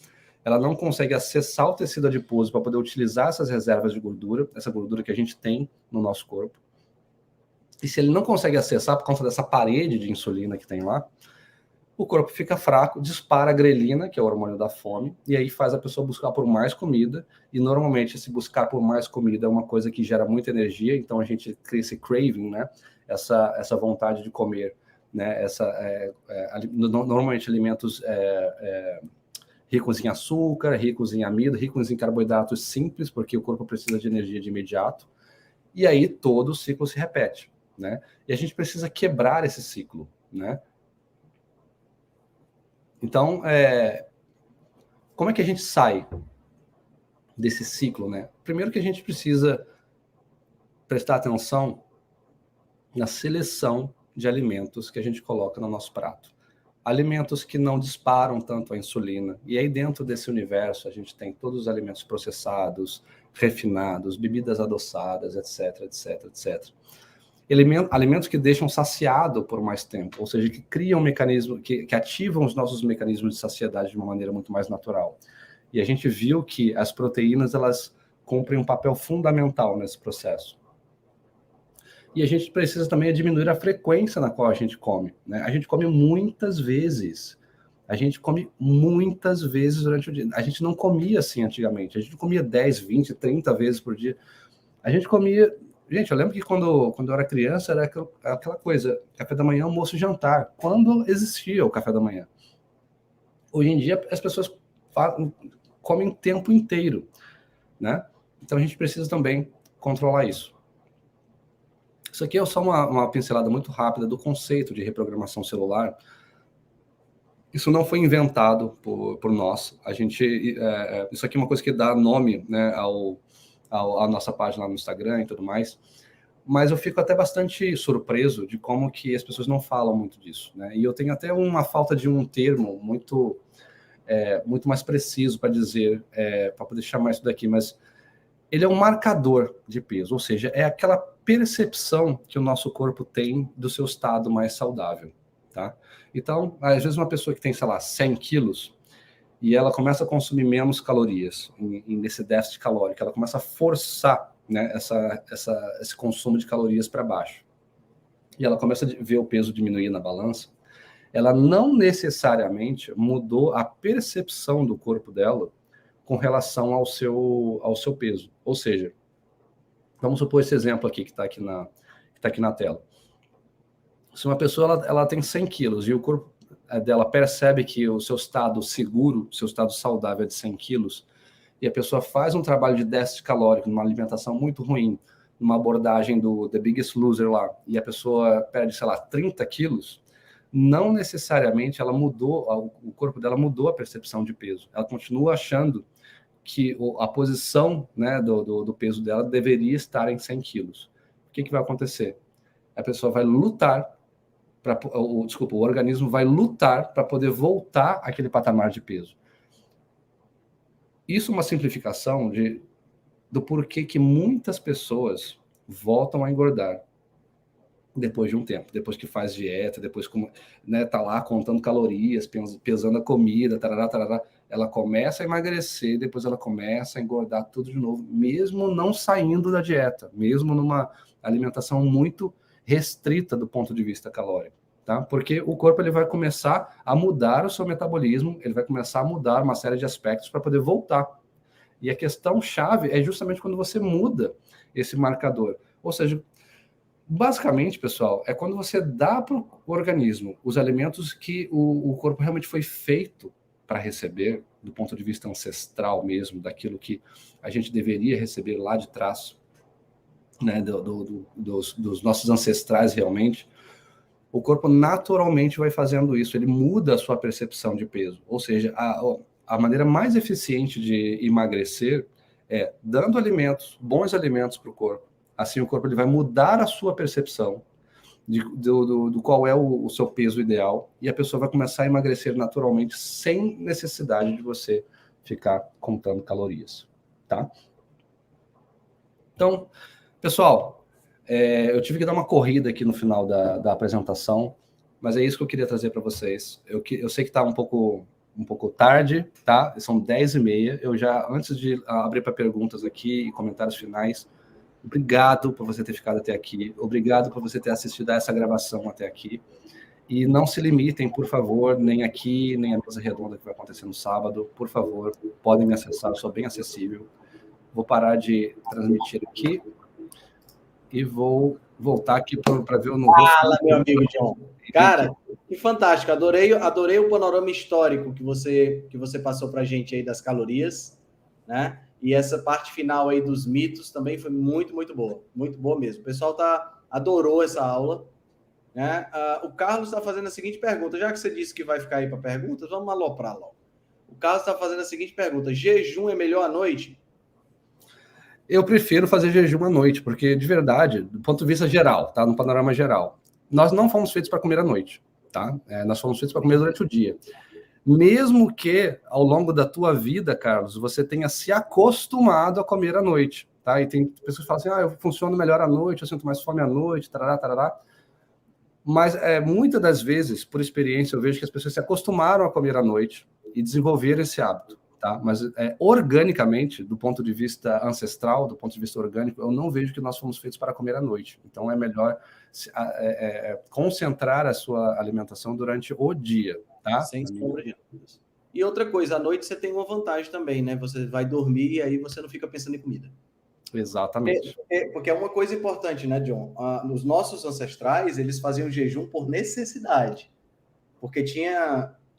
ela não consegue acessar o tecido adiposo para poder utilizar essas reservas de gordura, essa gordura que a gente tem no nosso corpo. E se ele não consegue acessar por conta dessa parede de insulina que tem lá, o corpo fica fraco, dispara a grelina, que é o hormônio da fome, e aí faz a pessoa buscar por mais comida, e normalmente esse buscar por mais comida é uma coisa que gera muita energia, então a gente cria esse craving, né? Essa vontade de comer, né? Normalmente alimentos ricos em açúcar, ricos em amido, ricos em carboidratos simples, porque o corpo precisa de energia de imediato, e aí todo o ciclo se repete, né? E a gente precisa quebrar esse ciclo, né? Então, como é que a gente sai desse ciclo, né? Primeiro que a gente precisa prestar atenção na seleção de alimentos que a gente coloca no nosso prato. Alimentos que não disparam tanto a insulina. E aí dentro desse universo a gente tem todos os alimentos processados, refinados, bebidas adoçadas, etc, etc, etc. Alimentos que deixam saciado por mais tempo, ou seja, que criam mecanismos, que ativam os nossos mecanismos de saciedade de uma maneira muito mais natural. E a gente viu que as proteínas, elas cumprem um papel fundamental nesse processo. E a gente precisa também diminuir a frequência na qual a gente come, né? A gente come muitas vezes. A gente come muitas vezes durante o dia. A gente não comia assim antigamente. A gente comia 10, 20, 30 vezes por dia. A gente comia... Gente, eu lembro que quando eu era criança, era aquela coisa, café da manhã, almoço e jantar. Quando existia o café da manhã. Hoje em dia, as pessoas comem o tempo inteiro, né? Então, a gente precisa também controlar isso. Isso aqui é só uma pincelada muito rápida do conceito de reprogramação celular. Isso não foi inventado por nós. Isso aqui é uma coisa que dá nome, né, à nossa página lá no Instagram e tudo mais. Mas eu fico até bastante surpreso de como que as pessoas não falam muito disso, né? E eu tenho até uma falta de um termo muito mais preciso para dizer, para poder chamar isso daqui, mas ele é um marcador de peso, ou seja, é aquela percepção que o nosso corpo tem do seu estado mais saudável, tá? Então, às vezes uma pessoa que tem, sei lá, 100 quilos, e ela começa a consumir menos calorias nesse déficit calórico, ela começa a forçar, né, esse consumo de calorias para baixo. E ela começa a ver o peso diminuir na balança, ela não necessariamente mudou a percepção do corpo dela com relação ao seu peso. Ou seja, vamos supor esse exemplo aqui que está aqui na tela. Se uma pessoa ela tem 100 quilos e o corpo dela percebe que o seu estado seguro, o seu estado saudável é de 100 quilos, e a pessoa faz um trabalho de déficit calórico, numa alimentação muito ruim, numa abordagem do The Biggest Loser lá, e a pessoa perde, sei lá, 30 quilos, não necessariamente ela mudou, o corpo dela mudou a percepção de peso. Ela continua achando que a posição, né, do peso dela deveria estar em 100 quilos. O que vai acontecer? A pessoa vai lutar, o organismo vai lutar para poder voltar àquele patamar de peso. Isso é uma simplificação do porquê que muitas pessoas voltam a engordar depois de um tempo, depois que faz dieta, depois que, né, tá lá contando calorias, pesando a comida, tarará, tarará, ela começa a emagrecer, depois ela começa a engordar tudo de novo, mesmo não saindo da dieta, mesmo numa alimentação muito restrita do ponto de vista calórico, tá? Porque o corpo ele vai começar a mudar o seu metabolismo, ele vai começar a mudar uma série de aspectos para poder voltar. E a questão chave é justamente quando você muda esse marcador. Ou seja, basicamente, pessoal, é quando você dá para o organismo os alimentos que o corpo realmente foi feito para receber, do ponto de vista ancestral mesmo, daquilo que a gente deveria receber lá de trás, né, dos nossos ancestrais realmente, o corpo naturalmente vai fazendo isso, ele muda a sua percepção de peso. Ou seja, a maneira mais eficiente de emagrecer é dando bons alimentos para o corpo. Assim, o corpo ele vai mudar a sua percepção do qual é o seu peso ideal, e a pessoa vai começar a emagrecer naturalmente, sem necessidade de você ficar contando calorias, tá? Então, pessoal, eu tive que dar uma corrida aqui no final da apresentação, mas é isso que eu queria trazer para vocês. Eu sei que está um pouco tarde, tá? São 10h30. Eu já, antes de abrir para perguntas aqui e comentários finais, obrigado por você ter ficado até aqui. Obrigado por você ter assistido a essa gravação até aqui. E não se limitem, por favor, nem aqui, nem a mesa redonda que vai acontecer no sábado. Por favor, podem me acessar, eu sou bem acessível. Vou parar de transmitir aqui e vou voltar aqui para ver o novo. Fala, meu amigo John. Cara, que fantástico. Adorei o panorama histórico que você passou para a gente aí das calorias, né? E essa parte final aí dos mitos também foi muito, muito boa. Muito boa mesmo. O pessoal adorou essa aula, né? O Carlos está fazendo a seguinte pergunta. Já que você disse que vai ficar aí para perguntas, vamos aloprar logo. O Carlos está fazendo a seguinte pergunta. Jejum é melhor à noite? Eu prefiro fazer jejum à noite, porque, de verdade, do ponto de vista geral, tá? No panorama geral, nós não fomos feitos para comer à noite, tá? Nós fomos feitos para comer durante o dia. Mesmo que, ao longo da tua vida, Carlos, você tenha se acostumado a comer à noite, tá? E tem pessoas que falam assim, eu funciono melhor à noite, eu sinto mais fome à noite, tarará, tarará. Mas, muitas das vezes, por experiência, eu vejo que as pessoas se acostumaram a comer à noite e desenvolveram esse hábito. tá? Mas organicamente, do ponto de vista ancestral, do ponto de vista orgânico, eu não vejo que nós fomos feitos para comer à noite. Então é melhor concentrar a sua alimentação durante o dia, tá? Sem sombra de dúvidas. E outra coisa, à noite você tem uma vantagem também, né? Você vai dormir e aí você não fica pensando em comida. Exatamente. Porque é uma coisa importante, né, John? Os nossos ancestrais, eles faziam jejum por necessidade. Porque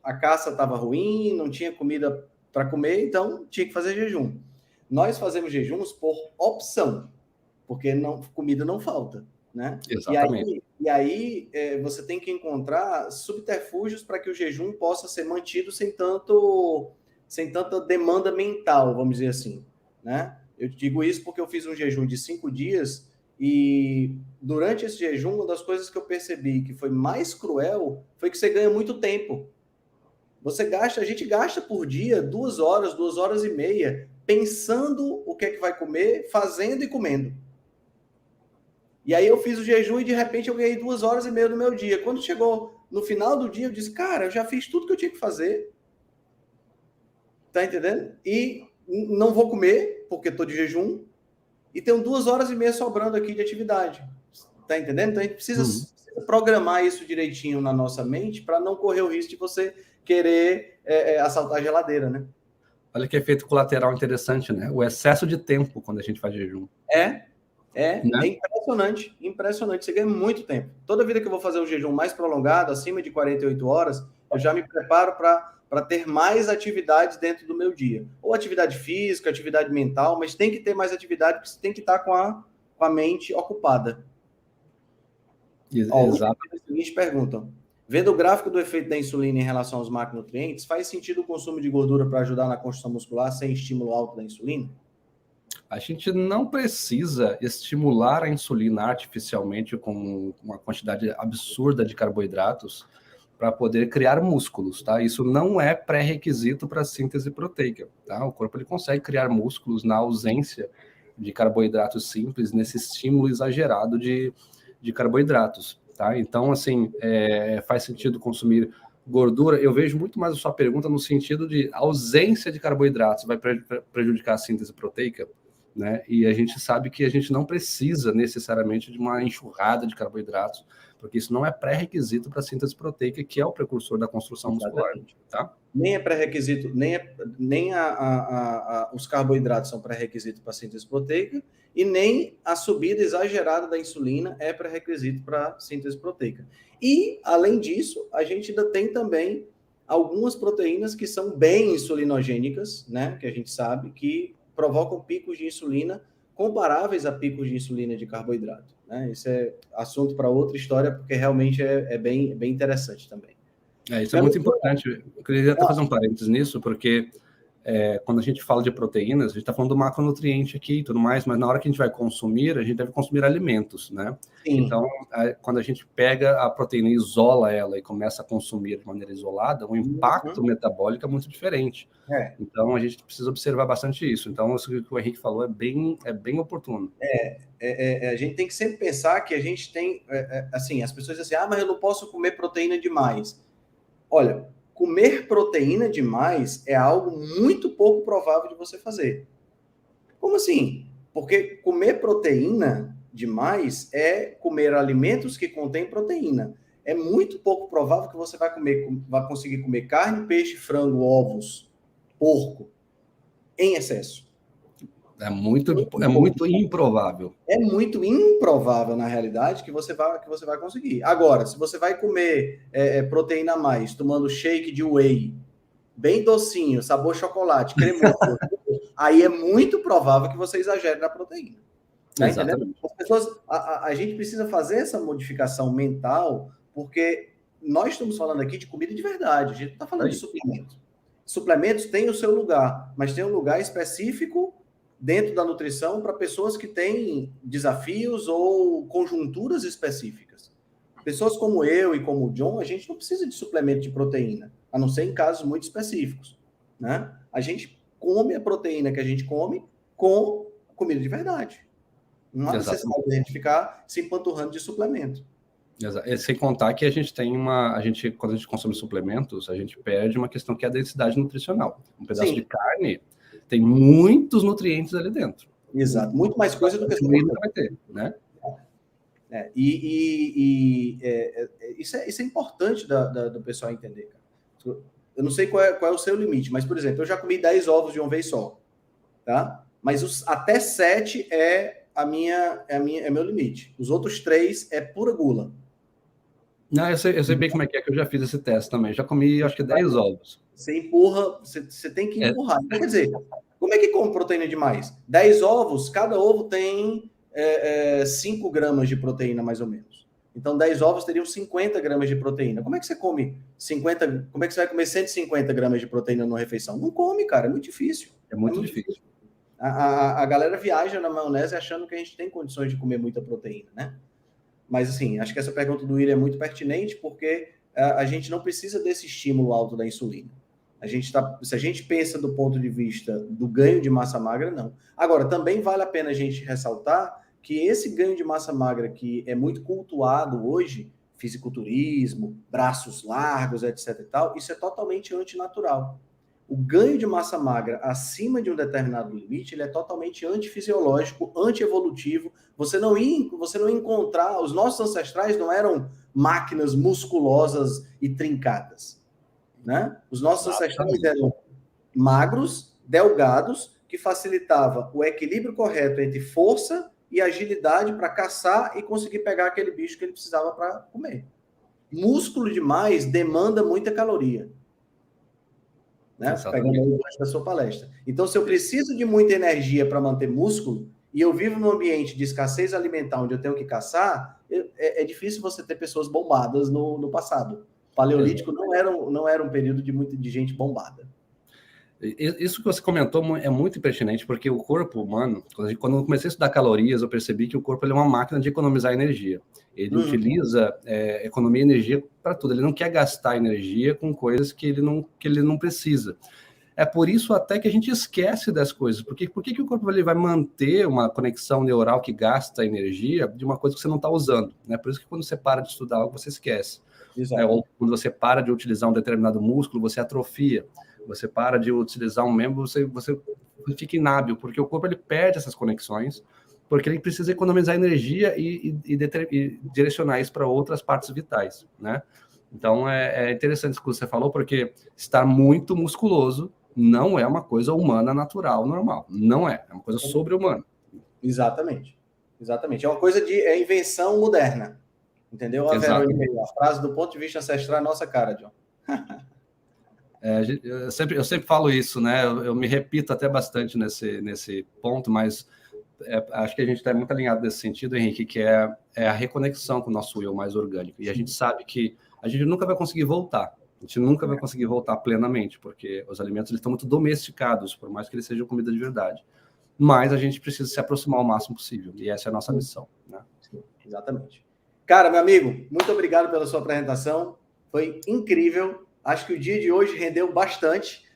a caça estava ruim, não tinha comida para comer, então tinha que fazer jejum. Nós fazemos jejuns por opção, porque comida não falta, né? Exatamente. E aí você tem que encontrar subterfúgios para que o jejum possa ser mantido sem tanta demanda mental, vamos dizer assim, né? Eu digo isso porque eu fiz um jejum de 5 dias e durante esse jejum, uma das coisas que eu percebi que foi mais cruel foi que você ganha muito tempo. A gente gasta por dia 2 horas, 2 horas e meia, pensando o que é que vai comer, fazendo e comendo. E aí eu fiz o jejum e de repente eu ganhei 2 horas e meia do meu dia. Quando chegou no final do dia, eu disse, cara, eu já fiz tudo que eu tinha que fazer. Tá entendendo? E não vou comer, porque estou de jejum, e tenho 2 horas e meia sobrando aqui de atividade. Tá entendendo? Então a gente precisa programar isso direitinho na nossa mente para não correr o risco de você querer assaltar a geladeira, né? Olha que efeito colateral interessante, né? O excesso de tempo quando a gente faz jejum. Né? É impressionante. Você ganha muito tempo. Toda vida que eu vou fazer um jejum mais prolongado, acima de 48 horas, eu já me preparo para ter mais atividades dentro do meu dia. Ou atividade física, atividade mental, mas tem que ter mais atividade, porque você tem que estar com a mente ocupada. Exato. Os seguintes perguntam: vendo o gráfico do efeito da insulina em relação aos macronutrientes, faz sentido o consumo de gordura para ajudar na construção muscular sem estímulo alto da insulina? A gente não precisa estimular a insulina artificialmente com uma quantidade absurda de carboidratos para poder criar músculos, tá? Isso não é pré-requisito para a síntese proteica, tá? O corpo ele consegue criar músculos na ausência de carboidratos simples, nesse estímulo exagerado de carboidratos, tá? Então, assim, faz sentido consumir gordura. Eu vejo muito mais a sua pergunta no sentido de ausência de carboidratos vai prejudicar a síntese proteica, né? E a gente sabe que a gente não precisa necessariamente de uma enxurrada de carboidratos, porque isso não é pré-requisito para a síntese proteica, que é o precursor da construção muscular, tá? Nem é pré-requisito, nem os carboidratos são pré-requisito para a síntese proteica, e nem a subida exagerada da insulina é pré-requisito para a síntese proteica. E, além disso, a gente ainda tem também algumas proteínas que são bem insulinogênicas, né? Que a gente sabe que provocam picos de insulina comparáveis a picos de insulina de carboidrato, né? Isso é assunto para outra história, porque realmente é bem interessante também. Isso é muito importante. Eu queria até fazer um parênteses nisso, porque quando a gente fala de proteínas, a gente está falando do macronutriente aqui e tudo mais, mas na hora que a gente vai consumir, a gente deve consumir alimentos, né? Sim. Então, quando a gente pega a proteína e isola ela e começa a consumir de maneira isolada, o impacto metabólico é muito diferente. Então, a gente precisa observar bastante isso. Então, isso que o Henrique falou é bem oportuno. A gente tem que sempre pensar que a gente tem, assim, as pessoas dizem assim, mas eu não posso comer proteína demais. Olha, comer proteína demais é algo muito pouco provável de você fazer. Como assim? Porque comer proteína demais é comer alimentos que contêm proteína. É muito pouco provável que você vai conseguir comer carne, peixe, frango, ovos, porco, em excesso. É muito improvável. É muito improvável, na realidade, que você vai conseguir. Agora, se você vai comer proteína a mais, tomando shake de whey, bem docinho, sabor chocolate, cremoso, aí é muito provável que você exagere na proteína. Tá entendendo? As pessoas, a gente precisa fazer essa modificação mental, porque nós estamos falando aqui de comida de verdade, a gente não está falando de suplementos. Suplementos têm o seu lugar, mas tem um lugar específico dentro da nutrição para pessoas que têm desafios ou conjunturas específicas. Pessoas como eu e como o John, a gente não precisa de suplemento de proteína, a não ser em casos muito específicos, né? A gente come a proteína que a gente come com comida de verdade. Não há necessidade de a gente ficar se empanturrando de suplemento. Sem contar que a gente tem quando a gente consome suplementos, a gente perde uma questão que é a densidade nutricional. Um pedaço de carne tem muitos nutrientes ali dentro. Exato, muito mais coisa do que você vai ter, né? Isso é importante do pessoal entender, cara. Eu não sei qual é o seu limite, mas, por exemplo, eu já comi 10 ovos de uma vez só, tá? Mas até 7 é meu limite. Os outros 3 é pura gula. Não, eu sei bem como é que eu já fiz esse teste também. Já comi, acho que 10 ovos. Você empurra, você tem que empurrar. Então, quer dizer, como é que come proteína demais? 10 ovos, cada ovo tem 5 gramas de proteína, mais ou menos. Então, 10 ovos teriam 50 gramas de proteína. Como é que você come 50? Como é que você vai comer 150 gramas de proteína numa refeição? Não come, cara, é muito difícil. É muito difícil. A galera viaja na maionese achando que a gente tem condições de comer muita proteína, né? Mas, assim, acho que essa pergunta do William é muito pertinente, porque a gente não precisa desse estímulo alto da insulina. Se a gente pensa do ponto de vista do ganho de massa magra, não. Agora, também vale a pena a gente ressaltar que esse ganho de massa magra que é muito cultuado hoje, fisiculturismo, braços largos, etc. e tal, isso é totalmente antinatural. O ganho de massa magra acima de um determinado limite, ele é totalmente antifisiológico, antievolutivo. Você não ia encontrar... Os nossos ancestrais não eram máquinas musculosas e trincadas, né? Os nossos ancestrais eram magros, delgados, que facilitava o equilíbrio correto entre força e agilidade para caçar e conseguir pegar aquele bicho que ele precisava para comer. Músculo demais demanda muita caloria, né? Pegando o gancho da sua palestra. Então, se eu preciso de muita energia para manter músculo e eu vivo num ambiente de escassez alimentar onde eu tenho que caçar, é difícil você ter pessoas bombadas no passado. O Paleolítico não era um período de gente bombada. Isso que você comentou é muito pertinente, porque o corpo humano, quando eu comecei a estudar calorias, eu percebi que o corpo ele é uma máquina de economizar energia. Ele utiliza economia e energia para tudo. Ele não quer gastar energia com coisas que ele não precisa. É por isso até que a gente esquece das coisas. Por que o corpo ele vai manter uma conexão neural que gasta energia de uma coisa que você não está usando? Né? Por isso que quando você para de estudar algo, você esquece. Ou quando você para de utilizar um determinado músculo, você atrofia. Você para de utilizar um membro, você fica inábil, porque o corpo ele perde essas conexões, porque ele precisa economizar energia e direcionar isso para outras partes vitais, né? Então, é interessante isso que você falou, porque estar muito musculoso não é uma coisa humana, natural, normal. Não é uma coisa sobre-humana. Exatamente. É uma coisa de invenção moderna, entendeu? A frase do ponto de vista ancestral é nossa cara, John. Eu sempre falo isso, né? Eu me repito até bastante nesse ponto, mas acho que a gente está muito alinhado nesse sentido, Henrique, que é a reconexão com o nosso eu mais orgânico. E a gente sabe que a gente nunca vai conseguir voltar. A gente nunca vai conseguir voltar plenamente, porque os alimentos eles estão muito domesticados, por mais que eles sejam comida de verdade. Mas a gente precisa se aproximar o máximo possível. E essa é a nossa missão, né? Sim, exatamente. Cara, meu amigo, muito obrigado pela sua apresentação. Foi incrível. Acho que o dia de hoje rendeu bastante.